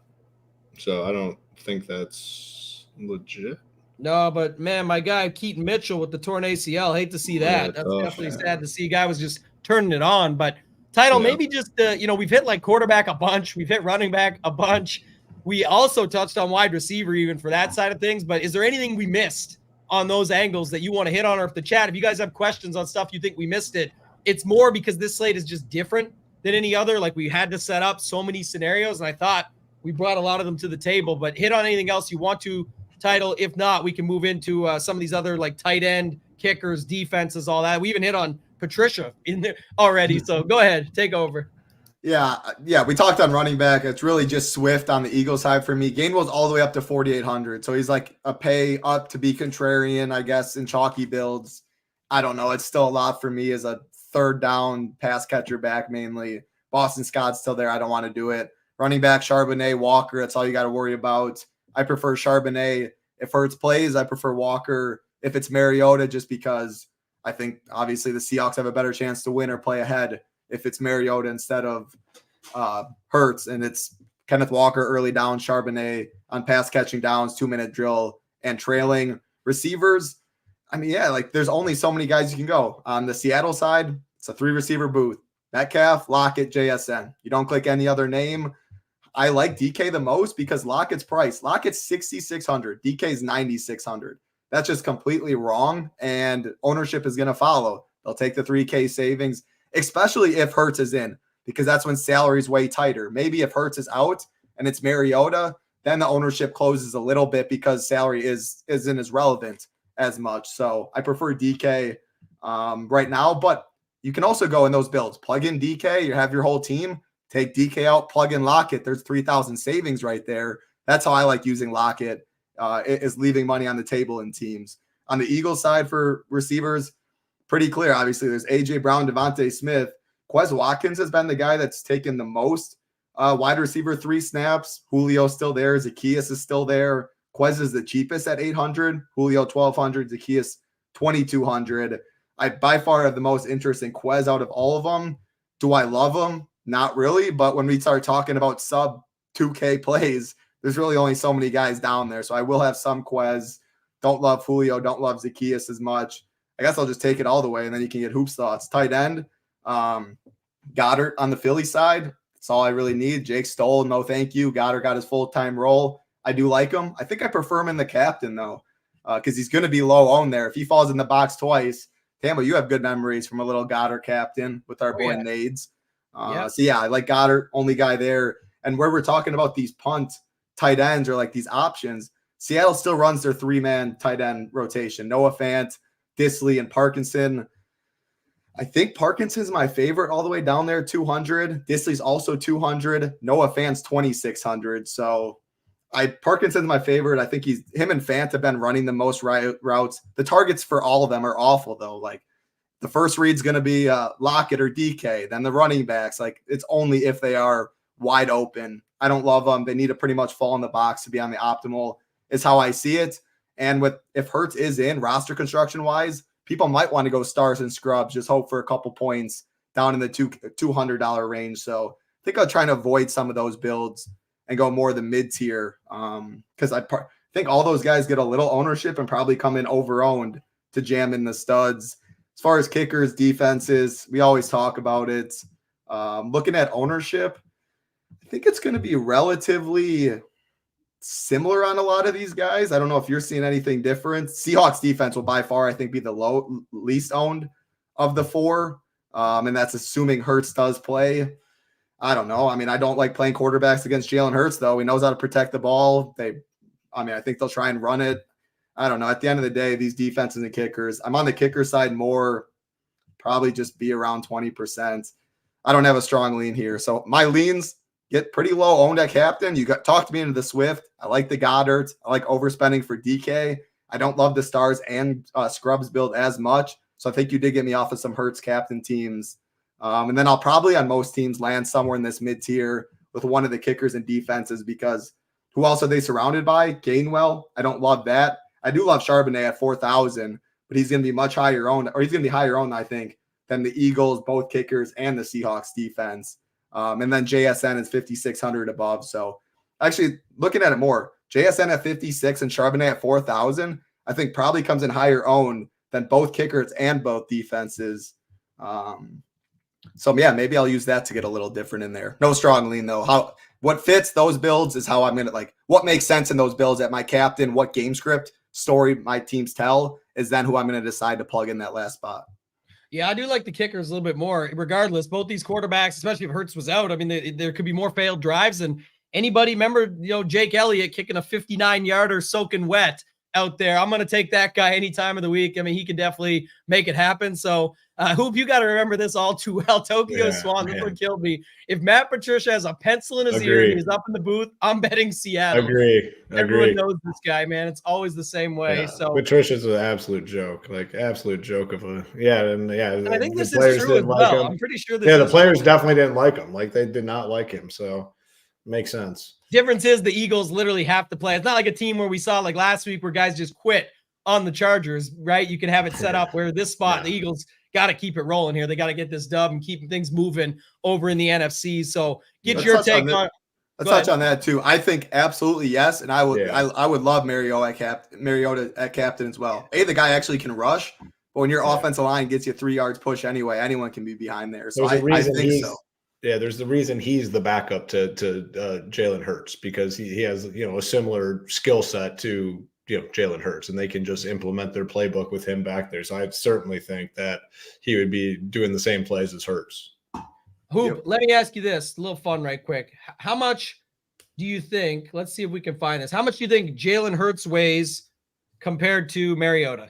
So I don't think that's legit. No, but man, my guy Keaton Mitchell with the torn ACL. Hate to see that. That's definitely sad to see. Guy was just turning it on, but title maybe just we've hit like quarterback a bunch, we've hit running back a bunch. We also touched on wide receiver even for that side of things. But is there anything we missed on those angles that you want to hit on, or if the chat, if you guys have questions on stuff you think we missed it, it's more because this slate is just different than any other. Like we had to set up so many scenarios, and I thought we brought a lot of them to the table. But hit on anything else you want to, title. If not, we can move into some of these other like tight end, kickers, defenses, all that. We even hit on Patricia in there already. So go ahead, take over. Yeah. We talked on running back. It's really just Swift on the Eagles side for me. Gainwell's all the way up to 4,800. So he's like a pay up to be contrarian, I guess, in chalky builds. I don't know. It's still a lot for me as a third down pass catcher back mainly. Boston Scott's still there. I don't want to do it. Running back, Charbonnet, Walker. That's all you got to worry about. I prefer Charbonnet. If Hurts plays, I prefer Walker. If it's Mariota, just because I think obviously the Seahawks have a better chance to win or play ahead if it's Mariota instead of Hurts, and it's Kenneth Walker early down, Charbonnet on pass catching downs, 2-minute drill, and trailing. Receivers, I mean, yeah, like there's only so many guys you can go. On the Seattle side, it's a 3-receiver booth. Metcalf, Lockett, JSN. You don't click any other name. I like DK the most because Lockett's price. Lockett's 6,600. DK's 9,600. That's just completely wrong, and ownership is going to follow. They'll take the 3K savings, especially if Hurts is in, because that's when salary's way tighter. Maybe if Hurts is out and it's Mariota, then the ownership closes a little bit because salary isn't as relevant as much. So I prefer DK right now, but you can also go in those builds. Plug in DK, you have your whole team, take DK out, plug in Lockett. There's 3,000 savings right there. That's how I like using Lockett, is leaving money on the table in teams. On the Eagles side for receivers, pretty clear. Obviously, there's A.J. Brown, Devontae Smith. Quez Watkins has been the guy that's taken the most wide receiver 3 snaps. Julio's still there. Zacchaeus is still there. Quez is the cheapest at 800. Julio 1,200. Zacchaeus 2,200. I by far have the most interest in Quez out of all of them. Do I love him? Not really. But when we start talking about sub 2K plays, there's really only so many guys down there. So I will have some Quez. Don't love Julio. Don't love Zacchaeus as much. I guess I'll just take it all the way, and then you can get hoops thoughts. Tight end, Goddard on the Philly side. That's all I really need. Jake Stoll, no thank you. Goddard got his full-time role. I do like him. I think I prefer him in the captain, though, because he's going to be low owned there. If he falls in the box twice, Tambo, you have good memories from a little Goddard captain with our boy Nades. So, yeah, I like Goddard, only guy there. And where we're talking about these punt tight ends or like these options, Seattle still runs their 3-man tight end rotation. Noah Fant, Disley, and Parkinson. I think Parkinson's my favorite all the way down there, 200. Disley's also 200. Noah Fant's 2,600. So Parkinson's my favorite. I think him and Fant have been running the most routes. The targets for all of them are awful, though. Like the first read's going to be Lockett or DK. Then the running backs, like it's only if they are wide open. I don't love them. They need to pretty much fall in the box to be on the optimal, is how I see it. And if Hurts is in roster construction wise, people might want to go stars and scrubs, just hope for a couple points down in the $200 range. So I think I'll try and avoid some of those builds and go more the mid-tier, because I think all those guys get a little ownership and probably come in over-owned to jam in the studs. As far as kickers, defenses, we always talk about it. Looking at ownership, I think it's going to be relatively similar on a lot of these guys. I don't know if you're seeing anything different. Seahawks defense will by far, I think, be the least owned of the 4. And that's assuming Hurts does play. I don't know. I mean, I don't like playing quarterbacks against Jalen Hurts, though. He knows how to protect the ball. I think they'll try and run it. I don't know. At the end of the day, these defenses and kickers, I'm on the kicker side more, probably just be around 20%. I don't have a strong lean here. So my leans get pretty low owned at captain. You talked me into the Swift. I like the Goddard. I like overspending for DK. I don't love the stars and scrubs build as much. So I think you did get me off of some Hurts captain teams. And then I'll probably on most teams land somewhere in this mid-tier with one of the kickers and defenses, because who else are they surrounded by? Gainwell. I don't love that. I do love Charbonnet at 4,000, but he's going to be much higher owned, or he's going to be higher owned, I think, than the Eagles, both kickers, and the Seahawks defense. And then JSN is 5,600 above. So actually looking at it more, JSN at 56 and Charbonnet at 4,000, I think probably comes in higher owned than both kickers and both defenses. So yeah, maybe I'll use that to get a little different in there. No strong lean though. What fits those builds is how I'm going to like what makes sense in those builds at my captain, what game script story my teams tell is then who I'm going to decide to plug in that last spot. Yeah, I do like the kickers a little bit more. Regardless, both these quarterbacks, especially if Hurts was out, I mean, there could be more failed drives than anybody. Remember, Jake Elliott kicking a 59-yarder soaking wet out there. I'm going to take that guy any time of the week. I mean, he can definitely make it happen. So Hoop, you got to remember this all too well. Tokyo Swan, this one killed me. If Matt Patricia has a pencil in his ear and he's up in the booth, I'm betting Seattle. Agree. Everyone knows this guy, man. It's always the same way. Yeah. So Patricia's an absolute joke, like absolute joke of a And I think this is true as well. I'm pretty sure this. The players definitely didn't like him. Like they did not like him. So makes sense. Difference is the Eagles literally have to play. It's not like a team where we saw like last week where guys just quit on the Chargers, right? You can have it set up where this spot, the Eagles got to keep it rolling here. They got to get this dub and keep things moving over in the NFC. So get your take on. Let's touch on that too. I think absolutely yes, and I would love Mariota at captain as well. The guy actually can rush, but when your offensive line gets you 3 yards push anyway, anyone can be behind there. So I think so. Yeah, there's the reason he's the backup to Jalen Hurts, because he has a similar skill set to Jalen Hurts, and they can just implement their playbook with him back there. So I certainly think that he would be doing the same plays as Hurts. Hoop, let me ask you this, a little fun right quick. How much do you think, let's see if we can find this, how much do you think Jalen Hurts weighs compared to Mariota?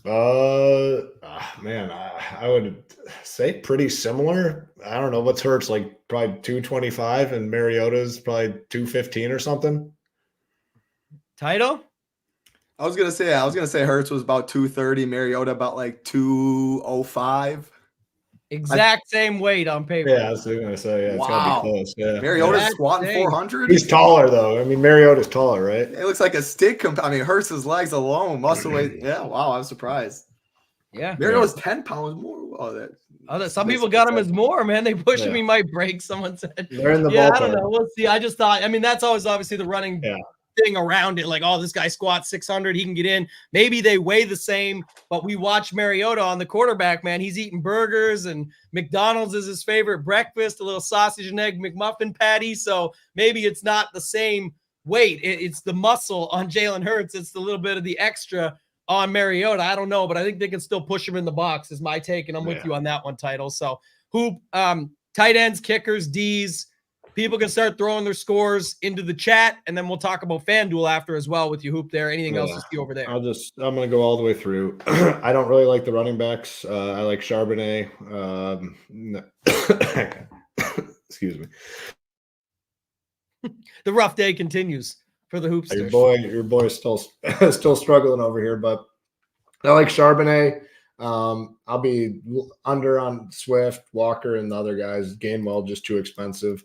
Man, I would say pretty similar. I don't know, what's Hurts, like probably 225, and Mariota's probably 215 or something. Title? I was gonna say Hurts was about 230, Mariota about like 205. Exact same weight on paper. Yeah, I was gonna say, it's gotta be close. Yeah, Mariota's squatting 400. He's taller though. I mean, Mariota's taller, right? It looks like a stick. Hurts' legs alone muscle weight. Yeah, wow, I was surprised. Yeah, Mariota's 10 pounds more. Some people got him as more, man. They push him, he might break. Someone said. They're in the ballpark. I don't know. We'll see. I just thought. I mean, that's always obviously the running. Thing around it, like, oh, this guy squats 600, he can get in. Maybe they weigh the same, but we watch Mariota on the quarterback, man. He's eating burgers, and McDonald's is his favorite breakfast, a little sausage and egg McMuffin patty. So maybe it's not the same weight. It's the muscle on Jalen Hurts. It's the little bit of the extra on Mariota. I don't know, but I think they can still push him in the box, is my take, and I'm with you on that one, Title. So Hoop, tight ends, kickers, Ds. People can start throwing their scores into the chat, and then we'll talk about FanDuel after as well with you, Hoop, there. Anything else to see over there? I'm going to go all the way through. I don't really like the running backs. I like Charbonnet. Excuse me. The rough day continues for the Hoopsters. Your boy is still struggling over here, but I like Charbonnet. I'll be under on Swift, Walker, and the other guys. Gainwell just too expensive.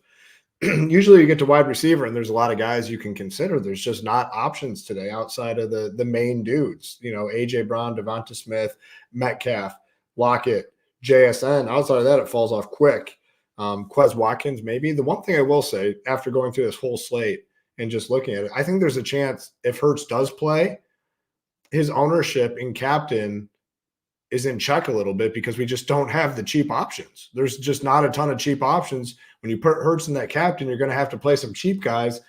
Usually you get to wide receiver, and there's a lot of guys you can consider. There's just not options today outside of the main dudes. AJ Brown, Devonta Smith, Metcalf, Lockett, JSN. Outside of that, it falls off quick. Quez Watkins, maybe. The one thing I will say, after going through this whole slate and just looking at it, I think there's a chance if Hurts does play, his ownership in captain is in check a little bit, because we just don't have the cheap options. There's just not a ton of cheap options. When you put Hurts in that captain, you're going to have to play some cheap guys.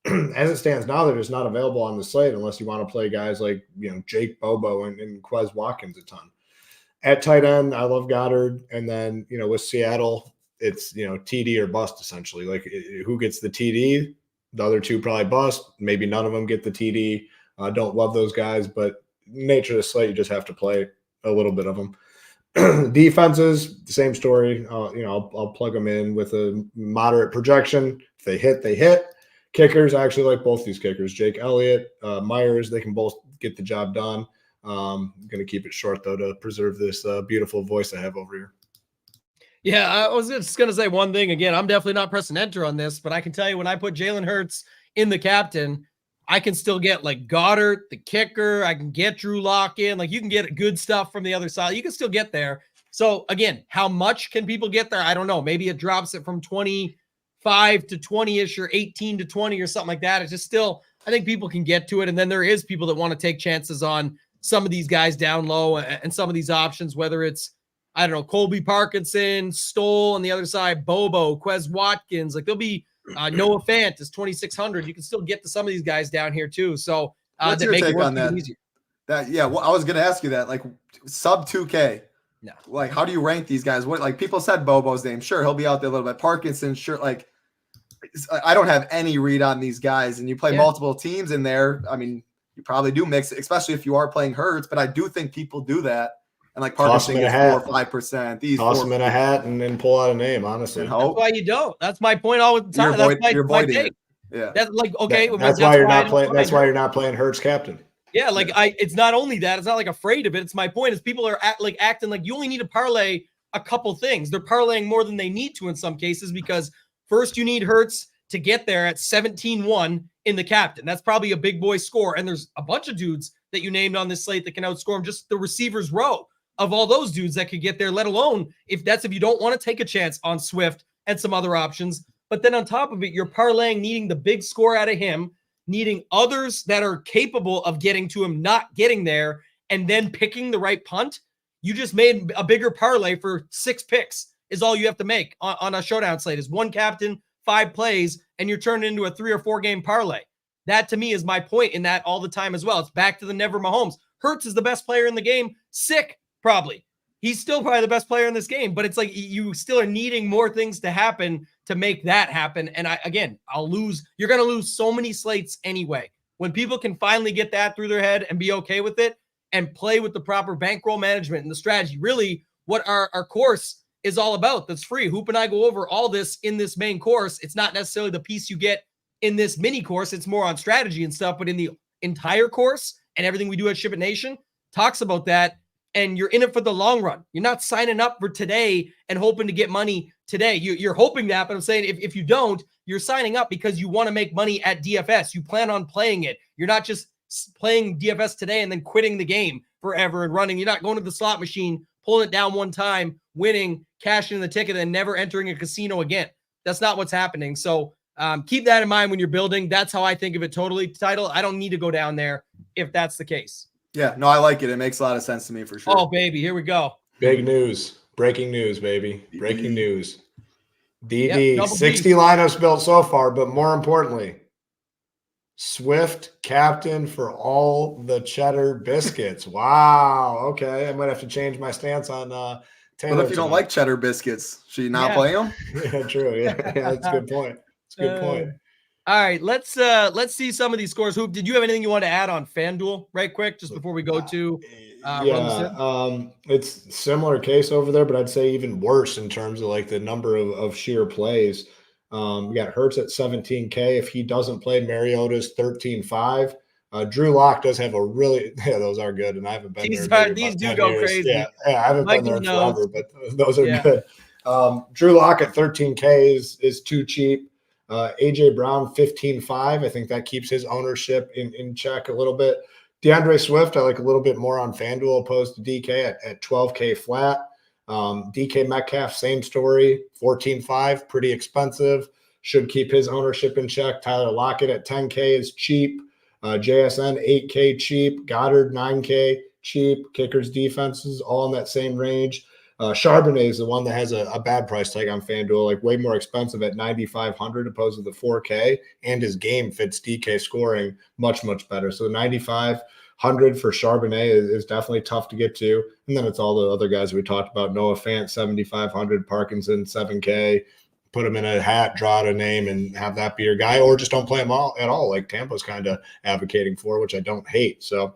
As it stands now, they're just not available on the slate unless you want to play guys like Jake Bobo and Quez Watkins a ton. At tight end, I love Goddard. And then, with Seattle, it's, TD or bust essentially. Like, who gets the TD? The other two probably bust. Maybe none of them get the TD. Don't love those guys, but nature of the slate, you just have to play a little bit of them. Defenses, same story. I'll plug them in with a moderate projection. If they hit, they hit. Kickers, I actually like both these kickers. Jake Elliott, Myers, they can both get the job done. I'm going to keep it short, though, to preserve this beautiful voice I have over here. Yeah, I was just going to say one thing. Again, I'm definitely not pressing enter on this, but I can tell you when I put Jalen Hurts in the captain, I can still get like Goddard, the kicker. I can get Drew Lock in. Like, you can get good stuff from the other side. You can still get there. So again, how much can people get there? I don't know. Maybe it drops it from 25 to 20-ish or 18 to 20 or something like that. It's just still, I think people can get to it. And then there is people that want to take chances on some of these guys down low and some of these options, whether it's, I don't know, Colby Parkinson, Stoll on the other side, Bobo, Quez Watkins. Like, there'll be Noah Fant is 2,600. You can still get to some of these guys down here too. So what's your take on that? Easier. Well, I was going to ask you that, like, sub 2K. No. Like, how do you rank these guys? What, like, people said Bobo's name. Sure, he'll be out there a little bit. Parkinson, sure. Like, I don't have any read on these guys, and you play multiple teams in there. I mean, you probably do mix it, especially if you are playing Hurts, but I do think people do that. And like Parkinson is 4 or 5%. Toss them in a hat and then pull out a name, honestly. That's why you don't. That's my point all the time. That's my take. Yeah. That's like, okay. That's why you're not playing. That's why you're not playing Hurts captain. Yeah, like it's not only that. It's not like afraid of it. It's my point is people are acting like you only need to parlay a couple things. They're parlaying more than they need to in some cases, because first you need Hurts to get there at 17-1 in the captain. That's probably a big boy score. And there's a bunch of dudes that you named on this slate that can outscore him. Just the receivers row of all those dudes that could get there, let alone if you don't want to take a chance on Swift and some other options. But then on top of it, you're parlaying needing the big score out of him, needing others that are capable of getting to him, not getting there, and then picking the right punt. You just made a bigger parlay for 6 picks is all you have to make on a showdown slate is 1 captain, 5 plays, and you're turning into a 3 or 4 game parlay. That to me is my point in that all the time as well. It's back to the never Mahomes. Hurts is the best player in the game. Sick, probably. He's still probably the best player in this game, but it's like you still are needing more things to happen to make that happen. And I'll lose. You're going to lose so many slates anyway. When people can finally get that through their head and be okay with it and play with the proper bankroll management and the strategy, really what our course is all about. That's free. Hoop and I go over all this in this main course. It's not necessarily the piece you get in this mini course. It's more on strategy and stuff, but in the entire course and everything we do at SHIPIT Nation talks about that. And you're in it for the long run. You're not signing up for today and hoping to get money today. You're hoping that, but I'm saying if you don't, you're signing up because you want to make money at DFS. You plan on playing it. You're not just playing DFS today and then quitting the game forever and running. You're not going to the slot machine, pulling it down one time, winning, cashing in the ticket, and never entering a casino again. That's not what's happening. So keep that in mind when you're building. That's how I think of it totally. Title, I don't need to go down there if that's the case. Yeah, no, I like it. It makes a lot of sense to me for sure. Oh, baby, here we go. Big news. Breaking news, baby. Breaking news. DD. Yep, 60 lineups built so far, but more importantly, Swift captain for all the cheddar biscuits. Wow. Okay. I might have to change my stance on Taylor. What if you don't like cheddar biscuits? Should you not play them? Yeah, true. Yeah, that's a good point. That's a good point. All right, let's see some of these scores. Hoop, did you have anything you want to add on FanDuel right quick just before we go to it's similar case over there, but I'd say even worse in terms of like the number of sheer plays. We got Hurts at 17K. If he doesn't play, Mariota's 13.5. Drew Lock does have a really those are good, and I haven't been there. These do go crazy. Yeah, I haven't been there forever, but those are good. Drew Lock at 13K is too cheap. AJ Brown 15.5. I think that keeps his ownership in check a little bit. DeAndre Swift, I like a little bit more on FanDuel opposed to DK at 12K flat. DK Metcalf, same story, 14.5, pretty expensive. Should keep his ownership in check. Tyler Lockett at 10K is cheap. JSN 8K cheap. Goddard 9K cheap. Kickers defenses all in that same range. Charbonnet is the one that has a bad price tag on FanDuel, like way more expensive at 9,500 opposed to the 4K, and his game fits DK scoring much, much better. So the 9,500 for Charbonnet is definitely tough to get to. And then it's all the other guys we talked about. Noah Fant, 7,500, Parkinson, 7K. Put him in a hat, draw out a name, and have that be your guy, or just don't play him at all, like Tampa's kind of advocating for, which I don't hate. So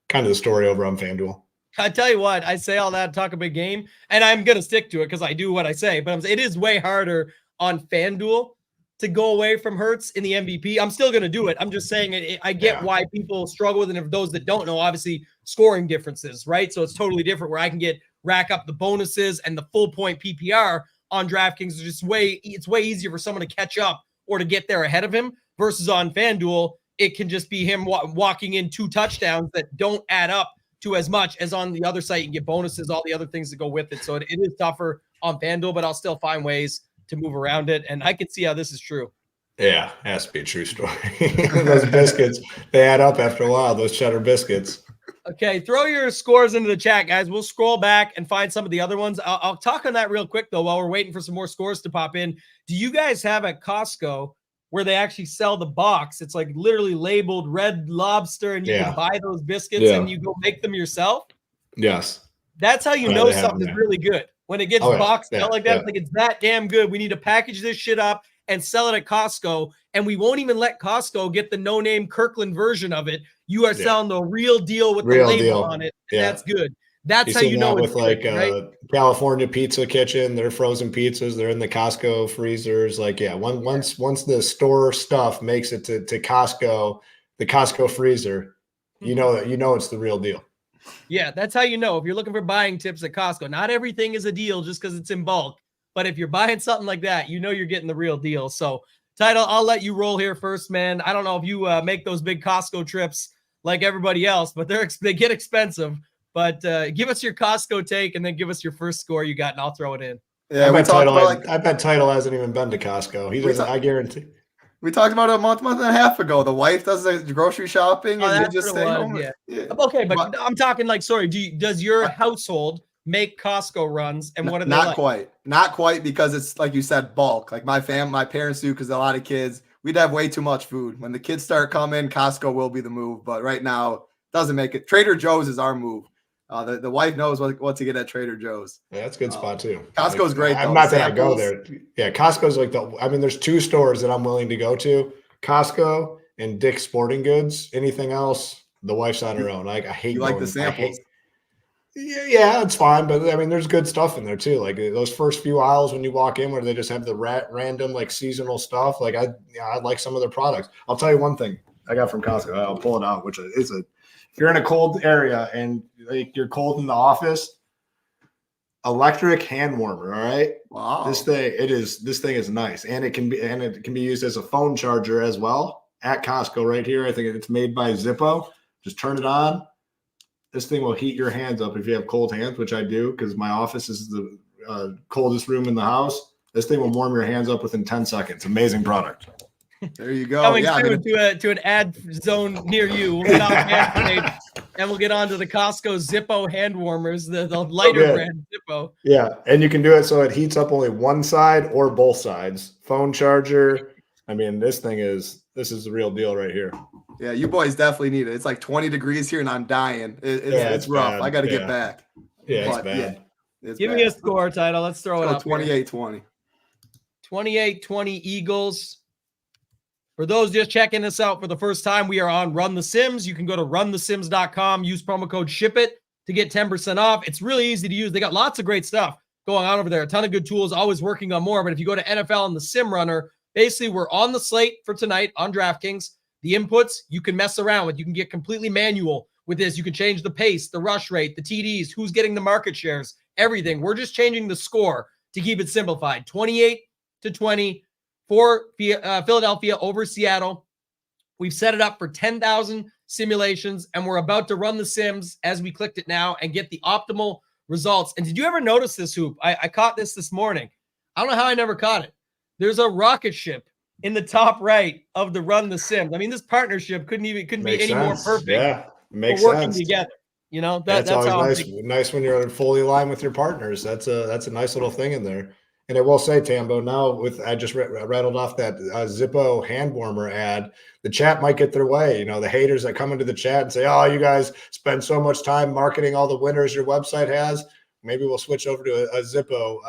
kind of the story over on FanDuel. I tell you what, I say all that, talk a big game, and I'm going to stick to it because I do what I say, but it is way harder on FanDuel to go away from Hurts in the MVP. I'm still going to do it. I'm just saying I get why people struggle with it. And if those that don't know, obviously scoring differences, right? So it's totally different where I can rack up the bonuses and the full point PPR on DraftKings. It's way easier for someone to catch up or to get there ahead of him versus on FanDuel. It can just be him walking in 2 touchdowns that don't add up to as much as on the other site. You can get bonuses, all the other things that go with it. So it is tougher on FanDuel, but I'll still find ways to move around it. And I can see how this is true. Yeah, it has to be a true story. Those biscuits, they add up after a while, those cheddar biscuits. Okay, throw your scores into the chat, guys. We'll scroll back and find some of the other ones. I'll talk on that real quick, though, while we're waiting for some more scores to pop in. Do you guys have at Costco where they actually sell the box? It's like literally labeled Red Lobster, and you can buy those biscuits and you go make them yourself? Yes. That's how you know something is really good. When it gets boxed out like that, like it's that damn good. We need to package this shit up and sell it at Costco, and we won't even let Costco get the no-name Kirkland version of it. You are selling the real deal with the label on it, and that's good. That's how you know it's with good, right? California Pizza Kitchen, their frozen pizzas, they're in the Costco freezers. Like, once the store stuff makes it to Costco, the Costco freezer, you know it's the real deal. Yeah, that's how you know. If you're looking for buying tips at Costco, not everything is a deal just because it's in bulk. But if you're buying something like that, you know you're getting the real deal. So, Title, I'll let you roll here first, man. I don't know if you make those big Costco trips like everybody else, but they get expensive. But give us your Costco take and then give us your first score you got, and I'll throw it in. Yeah, I bet Title hasn't even been to Costco. He doesn't. I guarantee. We talked about it a month and a half ago. The wife does the grocery shopping, and they just stay home. Yeah. Okay, but I'm talking like, sorry. Does your household make Costco runs, and what are they like? Not quite, because it's like you said, bulk. Like my parents do, because a lot of kids. We'd have way too much food. When the kids start coming, Costco will be the move. But right now, doesn't make it. Trader Joe's is our move. The wife knows what to get at Trader Joe's. Yeah, that's a good spot too. Costco's great. I'm not that I go there. Yeah, Costco's like there's two stores that I'm willing to go to: Costco and Dick's Sporting Goods. Anything else, the wife's on her own. I hate. You like the samples? Yeah, it's fine, but I mean, there's good stuff in there too. Like those first few aisles when you walk in, where they just have the random like seasonal stuff. Like I like some of their products. I'll tell you one thing I got from Costco. I'll pull it out, which is if you're in a cold area and like you're cold in the office, electric hand warmer. All right, wow, this thing is nice, and it can be used as a phone charger as well at Costco right here. I think it's made by Zippo. Just turn it on. This thing will heat your hands up if you have cold hands, which I do because my office is the coldest room in the house. This thing will warm your hands up within 10 seconds. Amazing product. There you go. Coming to an ad zone near you. We'll get off and we'll get on to the Costco Zippo hand warmers, the lighter brand Zippo. Yeah, and you can do it so it heats up only one side or both sides. Phone charger. I mean, this is the real deal right here. Yeah, you boys definitely need it. It's like 20 degrees here, and I'm dying. It's rough. Bad. I got to get back. Yeah, it's bad. Give me a score, Title. Let's throw it up. 28-20. 28-20 Eagles. For those just checking us out for the first time, we are on Run the Sims. You can go to runthesims.com, use promo code SHIPIT to get 10% off. It's really easy to use. They got lots of great stuff going on over there. A ton of good tools, always working on more. But if you go to NFL and the Sim Runner, basically we're on the slate for tonight on DraftKings. The inputs you can mess around with. You can get completely manual with this. You can change the pace, the rush rate, the TDs, who's getting the market shares, everything. We're just changing the score to keep it simplified. 28-20 for Philadelphia over Seattle. We've set it up for 10,000 simulations, and we're about to run the Sims as we clicked it now and get the optimal results. And did you ever notice this, Hoop? I caught this morning. I don't know how I never caught it. There's a rocket ship in the top right of the Run the Sims. I mean, this partnership couldn't be any more perfect. Yeah, makes we're working sense together. You know, that's always nice when you're fully aligned with your partners. That's a nice little thing in there. And I will say, Tambo, now I just rattled off that Zippo hand warmer ad. The chat might get their way. You know, the haters that come into the chat and say, "Oh, you guys spend so much time marketing all the winners your website has." Maybe we'll switch over to a Zippo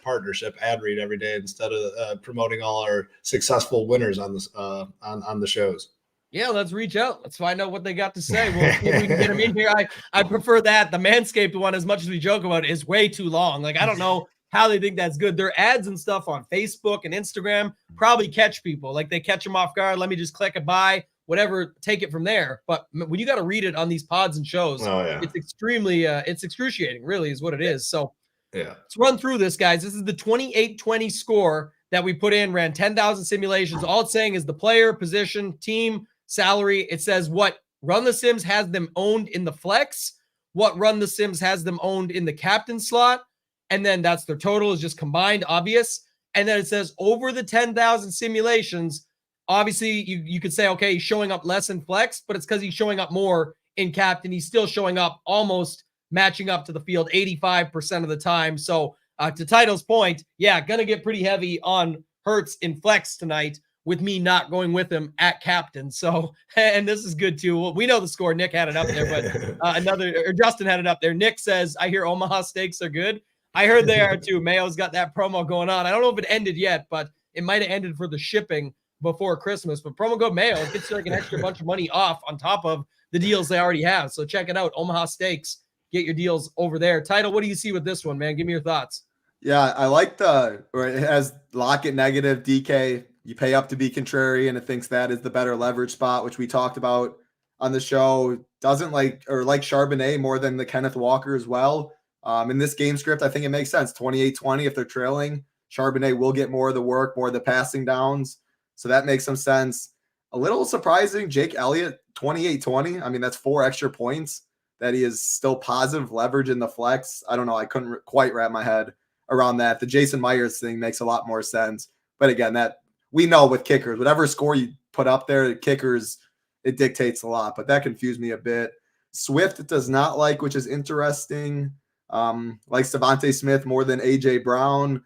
partnership ad read every day instead of promoting all our successful winners on this on the shows. Yeah, let's reach out. Let's find out what they got to say. We'll see if we can get them in here. I prefer that. The Manscaped one, as much as we joke about it, is way too long. Like, I don't know how they think that's good. Their ads and stuff on Facebook and Instagram probably catch people. Like, they catch them off guard. Let me just click a buy, whatever, take it from there. But when you got to read it on these pods and shows, it's extremely, it's excruciating, really, is what it is. So let's run through this, guys. This is the 28-20 score that we put in, ran 10,000 simulations. All it's saying is the player, position, team, salary. It says what Run the Sims has them owned in the flex, what Run the Sims has them owned in the captain slot, and then that's their total is just combined, obvious. And then it says over the 10,000 simulations. Obviously, you could say, okay, he's showing up less in flex, but it's because he's showing up more in captain. He's still showing up almost matching up to the field 85% of the time. So to Title's point, gonna get pretty heavy on Hurts in flex tonight with me not going with him at captain. So, and this is good too. Well, we know the score. Nick had it up there, but Justin had it up there. Nick says, I hear Omaha steaks are good. I heard they are too. Mayo's got that promo going on. I don't know if it ended yet, but it might have ended for the shipping before Christmas. But promo code Mayo, it gets you like an extra bunch of money off on top of the deals they already have. So check it out. Omaha Steaks. Get your deals over there. Title, what do you see with this one, man? Give me your thoughts. Yeah, I like it has lock it negative DK. You pay up to be contrarian. It thinks that is the better leverage spot, which we talked about on the show. Doesn't like Charbonnet more than the Kenneth Walker as well. In this game script, I think it makes sense. 28-20, if they're trailing, Charbonnet will get more of the work, more of the passing downs. So that makes some sense. A little surprising, Jake Elliott, 28-20. I mean, that's 4 extra points that he is still positive leverage in the flex. I don't know. I couldn't quite wrap my head around that. The Jason Myers thing makes a lot more sense. But again, that we know with kickers, whatever score you put up there, kickers, it dictates a lot. But that confused me a bit. Swift does not like, which is interesting. Likes Devontae Smith more than AJ Brown.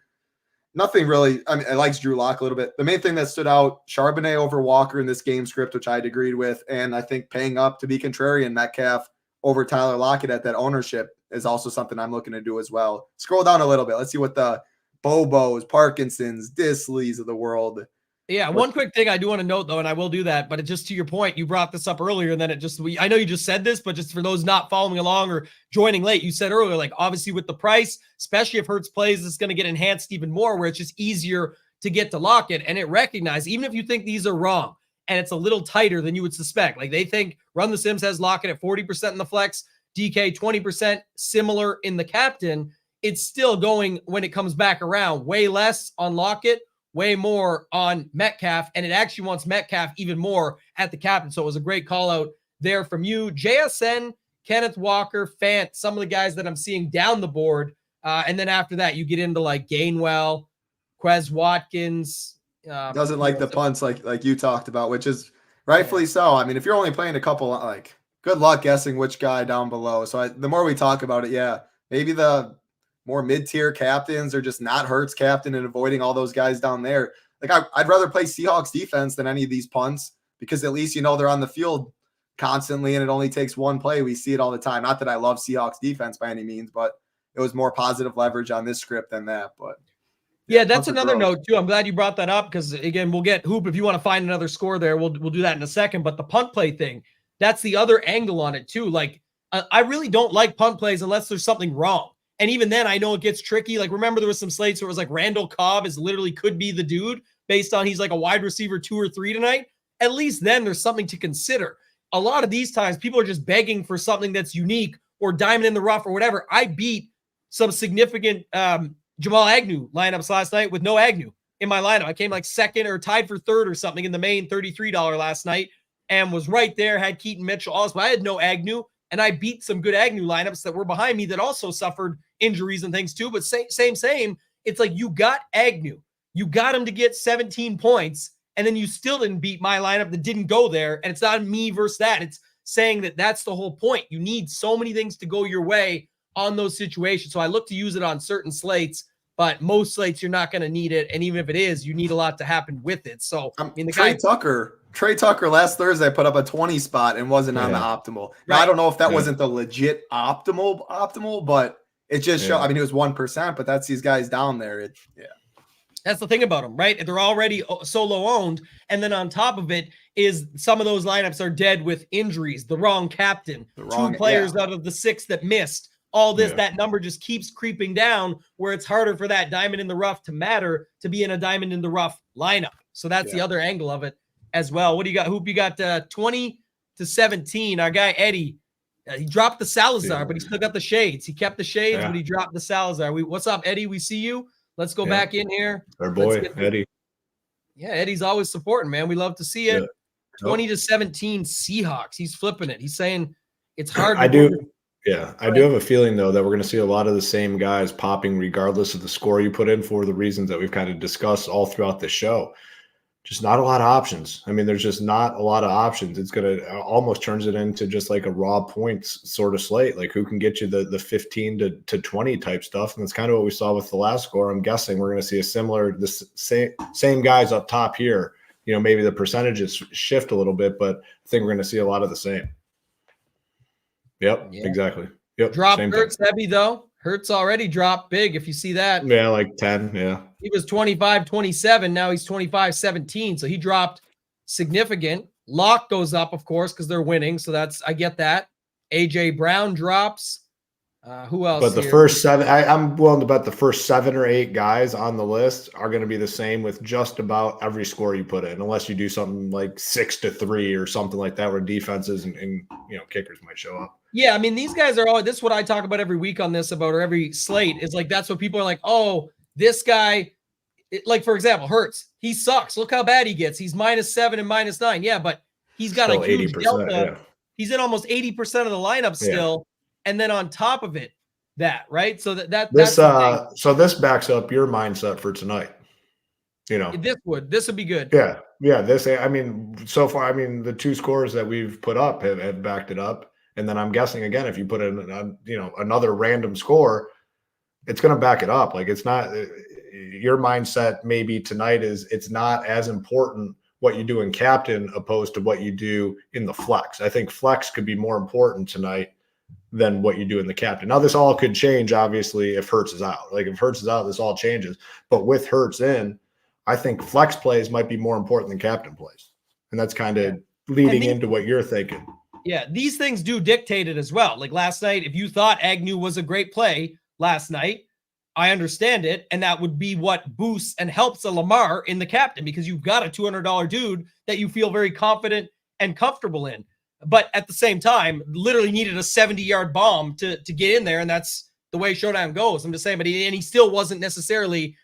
Nothing really. I mean, I likes Drew Lock a little bit. The main thing that stood out, Charbonnet over Walker in this game script, which I'd agreed with. And I think paying up to be contrarian, Metcalf over Tyler Lockett at that ownership is also something I'm looking to do as well. Scroll down a little bit. Let's see what the Bobos, Parkinsons, Disleys of the world. Yeah, one quick thing I do want to note, though, and I will do that, but just to your point, you brought this up earlier, and then I know you just said this, but just for those not following along or joining late, you said earlier, like, obviously with the price, especially if Hurts plays, it's going to get enhanced even more, where it's just easier to get to Lockett, and it recognized, even if you think these are wrong, and it's a little tighter than you would suspect, like they think Run the Sims has Lockett at 40% in the flex, DK 20%, similar in the captain, it's still going, when it comes back around, way less on Lockett, way more on Metcalf, and it actually wants Metcalf even more at the captain. So it was a great call out there from you. JSN, Kenneth Walker, Fant, some of the guys that I'm seeing down the board. And then after that, you get into like Gainwell, Quez Watkins. Doesn't like the punts like you talked about, which is rightfully so. I mean, if you're only playing a couple, like, good luck guessing which guy down below. So the more we talk about it, yeah, maybe the more mid-tier captains are just not Hurts captain and avoiding all those guys down there. Like I'd rather play Seahawks defense than any of these punts, because at least, they're on the field constantly and it only takes one play. We see it all the time. Not that I love Seahawks defense by any means, but it was more positive leverage on this script than that. But yeah, that's another note too. I'm glad you brought that up, because again, we'll get Hoop if you want to find another score there. We'll do that in a second. But the punt play thing, that's the other angle on it too. Like I really don't like punt plays unless there's something wrong. And even then, I know it gets tricky. Like, remember there was some slates where it was like Randall Cobb could be the dude based on he's like a wide receiver 2 or 3 tonight. At least then there's something to consider. A lot of these times, people are just begging for something that's unique or diamond in the rough or whatever. I beat some significant Jamal Agnew lineups last night with no Agnew in my lineup. I came like second or tied for third or something in the main $33 last night and was right there, had Keaton Mitchell also, but I had no Agnew. And I beat some good Agnew lineups that were behind me that also suffered injuries and things too. But same. It's like you got Agnew. You got him to get 17 points, and then you still didn't beat my lineup that didn't go there. And it's not me versus that. It's saying that that's the whole point. You need so many things to go your way on those situations. So I look to use it on certain slates, but most slates you're not going to need it. And even if it is, you need a lot to happen with it. So I mean, Trey Tucker last Thursday put up a 20 spot and wasn't on the optimal. Now, I don't know if that wasn't the legit optimal, but it just showed. I mean, it was 1%, but that's these guys down there. That's the thing about them, right? They're already solo owned. And then on top of it is some of those lineups are dead with injuries, the wrong captain, 2 players out of the 6 that missed. All this, that number just keeps creeping down, where it's harder for that diamond in the rough to matter to be in a diamond in the rough lineup. So that's the other angle of it as well. What do you got, Hoop? You got 20-17. Our guy Eddie, he dropped the Salazar, but he still got the shades. He kept the shades, but he dropped the Salazar. What's up, Eddie? We see you. Let's go back in here. Our boy Eddie. Yeah, Eddie's always supporting, man. We love to see it. 20-17 Seahawks. He's flipping it. He's saying it's hard. I do have a feeling, though, that we're going to see a lot of the same guys popping regardless of the score you put in, for the reasons that we've kind of discussed all throughout the show. Just not a lot of options. I mean, there's just not a lot of options. It's going to almost turns it into just like a raw points sort of slate. Like, who can get you the 15 to 20 type stuff. And that's kind of what we saw with the last score. I'm guessing we're going to see the same guys up top here. Maybe the percentages shift a little bit, but I think we're going to see a lot of the same. Yep, exactly. Yep. Drop Hurts heavy, though. Hurts already dropped big, if you see that. Yeah, like 10, yeah. He was 25-27. Now he's 25-17. So he dropped significant. Lock goes up, of course, because they're winning. So I get that. AJ Brown drops. Who else? But the first 7, I'm willing to bet the first 7 or 8 guys on the list are going to be the same with just about every score you put in, unless you do something like 6-3 or something like that, where defenses and kickers might show up. Yeah, I mean, these guys are all. This is what I talk about every week on this or every slate. Is like that's what people are like. Oh, this guy, like for example, Hurts. He sucks. Look how bad he gets. He's -7 and -9. Yeah, but he's got still a huge delta. Yeah. He's in almost 80% of the lineup still. And then on top of it, that, right? So that's This the thing. so this backs up your mindset for tonight. This would be good. Yeah. I mean, so far, I mean, the two scores that we've put up have backed it up. And then I'm guessing again, if you put in another random score, it's going to back it up. Like, it's not your mindset. Maybe tonight it's not as important what you do in captain opposed to what you do in the flex. I think flex could be more important tonight than what you do in the captain. Now, this all could change, obviously, if Hurts is out. Like, if Hurts is out, this all changes. But with Hurts in, I think flex plays might be more important than captain plays. And that's kind of leading into what you're thinking. Yeah, these things do dictate it as well. Like last night, if you thought Agnew was a great play last night, I understand it. And that would be what boosts and helps a Lamar in the captain, because you've got a $200 dude that you feel very confident and comfortable in. But at the same time, literally needed a 70-yard bomb to get in there. And that's the way Showdown goes. I'm just saying, but he still wasn't necessarily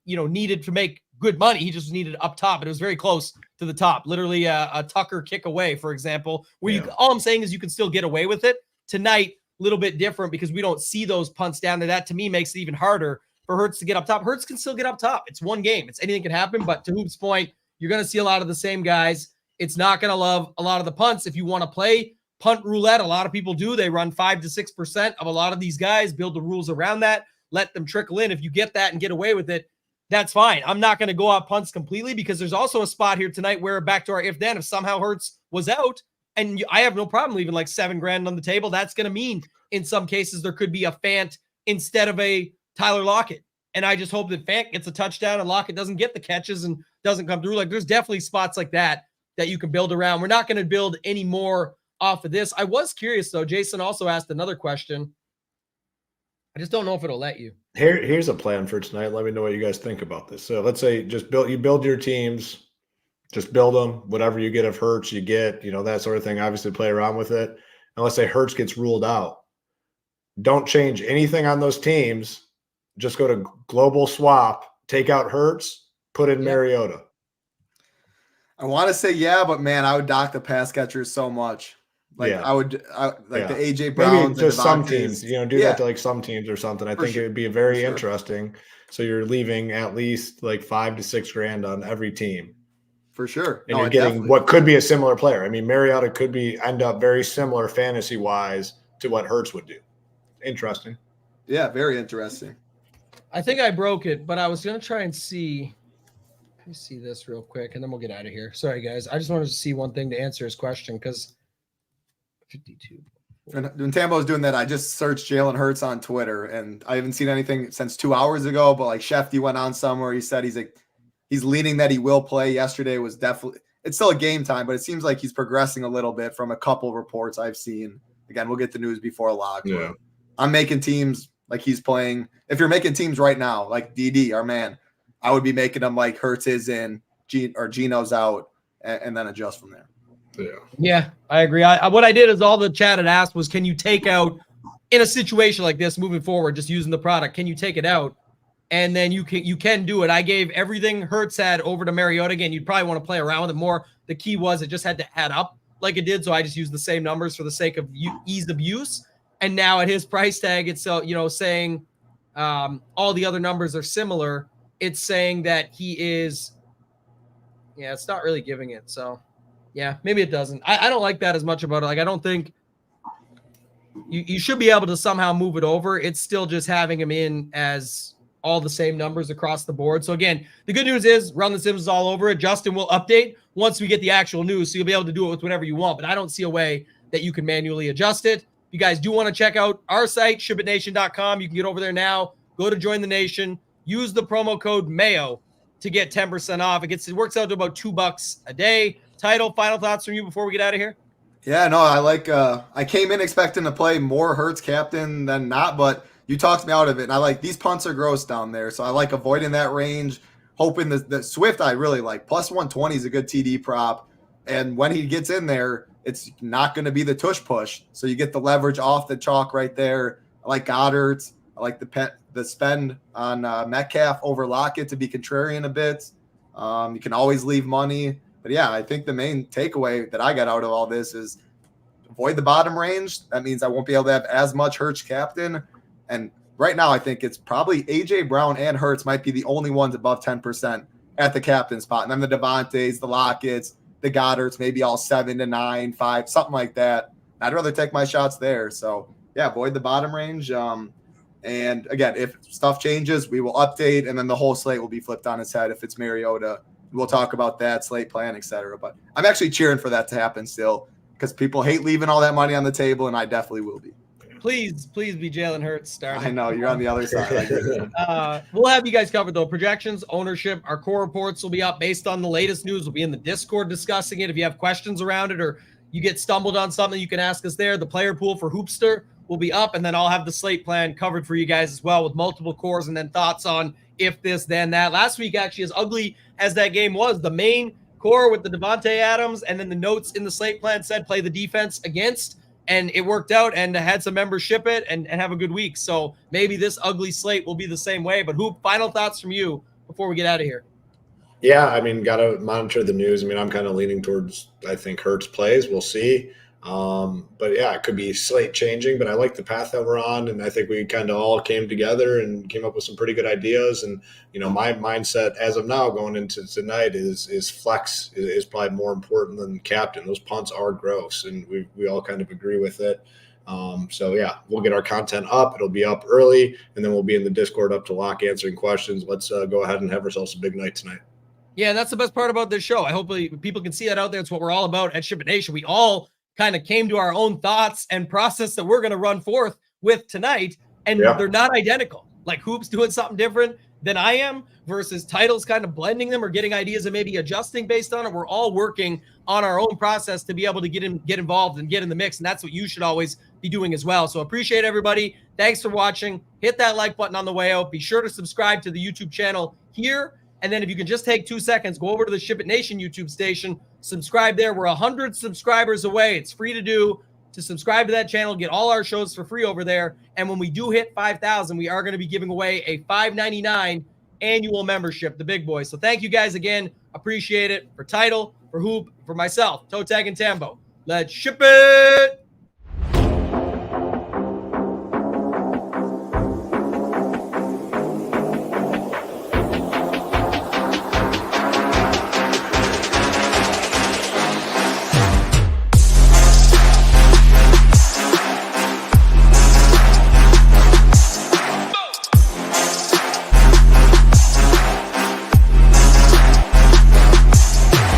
needed to make good money. He just needed up top. But it was very close to the top, literally a Tucker kick away, for example, where all I'm saying is you can still get away with it. Tonight, a little bit different because we don't see those punts down there. That to me makes it even harder for Hurts to get up top. Hurts can still get up top. It's one game. Anything can happen. But to Hoop's point, you're going to see a lot of the same guys. It's not going to love a lot of the punts. If you want to play punt roulette, a lot of people do. They run 5 to 6% of a lot of these guys, build the rules around that, let them trickle in. If you get that and get away with it, that's fine. I'm not going to go off punts completely because there's also a spot here tonight where, back to our if somehow Hurts was out, and I have no problem leaving like $7,000 on the table. That's going to mean in some cases there could be a Fant instead of a Tyler Lockett. And I just hope that Fant gets a touchdown and Lockett doesn't get the catches and doesn't come through. Like, there's definitely spots like that you can build around. We're not going to build any more off of this. I was curious though. Jason also asked another question. I just don't know if it'll let you. Here's a plan for tonight. Let me know what you guys think about this. So let's say you build your teams, just build them. Whatever you get of Hurts, you get, that sort of thing. Obviously play around with it. And let's say Hurts gets ruled out. Don't change anything on those teams. Just go to global swap, take out Hurts, put in Mariota. I want to say but man, I would dock the pass catchers so much. Like the AJ Browns. Maybe just some teams, do that to like some teams or something. I think it would be very interesting. So you're leaving at least like $5,000 to $6,000 on every team. For sure. And you're getting what could be a similar player. I mean, Mariota could end up very similar fantasy wise to what Hurts would do. Interesting. Yeah, very interesting. I think I broke it, but I was going to try and see. Let me see this real quick, and then we'll get out of here. Sorry, guys. I just wanted to see one thing to answer his question because 52. When Tambo was doing that, I just searched Jalen Hurts on Twitter, and I haven't seen anything since 2 hours ago. But like Shefty went on somewhere, he said he's leaning that he will play. Yesterday was definitely, it's still a game time, but it seems like he's progressing a little bit from a couple reports I've seen. Again, we'll get the news before lock. Yeah. I'm making teams like he's playing. If you're making teams right now, like DD, our man, I would be making them like Hurts is in, Geno's out, and then adjust from there. Yeah, I agree. What I did is all the chat had asked was, can you take out in a situation like this moving forward, just using the product, can you take it out? And then you can do it. I gave everything Hurts had over to Mariota. Again, you'd probably want to play around with it more. The key was it just had to add up like it did. So I just used the same numbers for the sake of ease of use. And now at his price tag, it's saying all the other numbers are similar. It's saying that he is, it's not really giving it. So yeah, maybe it doesn't. I don't like that as much about it. Like, I don't think you should be able to somehow move it over. It's still just having him in as all the same numbers across the board. So again, the good news is Run the Sims is all over it. Justin will update once we get the actual news. So you'll be able to do it with whatever you want, but I don't see a way that you can manually adjust it. If you guys do want to check out our site, shipitnation.com, you can get over there now, go to join the nation, use the promo code MAYO to get 10% off. It works out to about $2 a day. Title, final thoughts from you before we get out of here? Yeah, no, I came in expecting to play more Hurts captain than not, but you talked me out of it. And I like these punts are gross down there. So I like avoiding that range, hoping the Swift I really like. Plus 120 is a good TD prop. And when he gets in there, it's not going to be the tush push. So you get the leverage off the chalk right there. I like Goddard. I like the spend on Metcalf over Lockett to be contrarian a bit. You can always leave money. But yeah, I think the main takeaway that I got out of all this is avoid the bottom range. That means I won't be able to have as much Hurts captain. And right now, I think it's probably A.J. Brown and Hurts might be the only ones above 10% at the captain spot. And then the Devontaes, the Lockett's, the Goddards, maybe all 7 to 9, 5, something like that. I'd rather take my shots there. So, yeah, avoid the bottom range. And again, if stuff changes, we will update, and then the whole slate will be flipped on its head if it's Mariota. We'll talk about that, slate plan, etc. But I'm actually cheering for that to happen still because people hate leaving all that money on the table, and I definitely will be. Please be Jalen Hurts starting. I know, you're on the other side. We'll have you guys covered, though. Projections, ownership, our core reports will be up based on the latest news. We'll be in the Discord discussing it. If you have questions around it or you get stumbled on something, you can ask us there. The player pool for Hoopster will be up, and then I'll have the slate plan covered for you guys as well with multiple cores and then thoughts on if this, then that. Last week, actually, as ugly as that game was, the main core with the Devontae Adams and then the notes in the slate plan said play the defense against, and it worked out and had some members ship it and have a good week. So maybe this ugly slate will be the same way. But Hoop, final thoughts from you before we get out of here. Yeah, I mean, got to monitor the news. I mean, I'm kind of leaning towards, I think Hurts plays. We'll see. But yeah, it could be slate changing, but I like the path that we're on. And I think we kind of all came together and came up with some pretty good ideas. And, you know, my mindset as of now going into tonight is flex is probably more important than captain. Those punts are gross, and we all kind of agree with it. So yeah, we'll get our content up. It'll be up early, and then we'll be in the Discord up to lock answering questions. Let's go ahead and have ourselves a big night tonight. Yeah, that's the best part about this show. I hope people can see that out there. It's what we're all about at SHIPIT Nation. We all kind of came to our own thoughts and process that we're going to run forth with tonight, and they're not identical. Like Hoop's doing something different than I am versus Title's kind of blending them or getting ideas and maybe adjusting based on it. We're all working on our own process to be able to get involved and get in the mix, and that's what you should always be doing as well. So appreciate everybody. Thanks for watching. Hit that like button on the way out. Be sure to subscribe to the YouTube channel here. And then if you can just take 2 seconds, go over to the SHIPIT Nation YouTube station, subscribe there. We're 100 subscribers away. It's free to do, to subscribe to that channel, get all our shows for free over there. And when we do hit 5,000, we are going to be giving away a $5.99 annual membership, the big boys. So thank you guys again. Appreciate it. For Title, for Hoop, for myself, ToeTagginTambo. Let's ship it.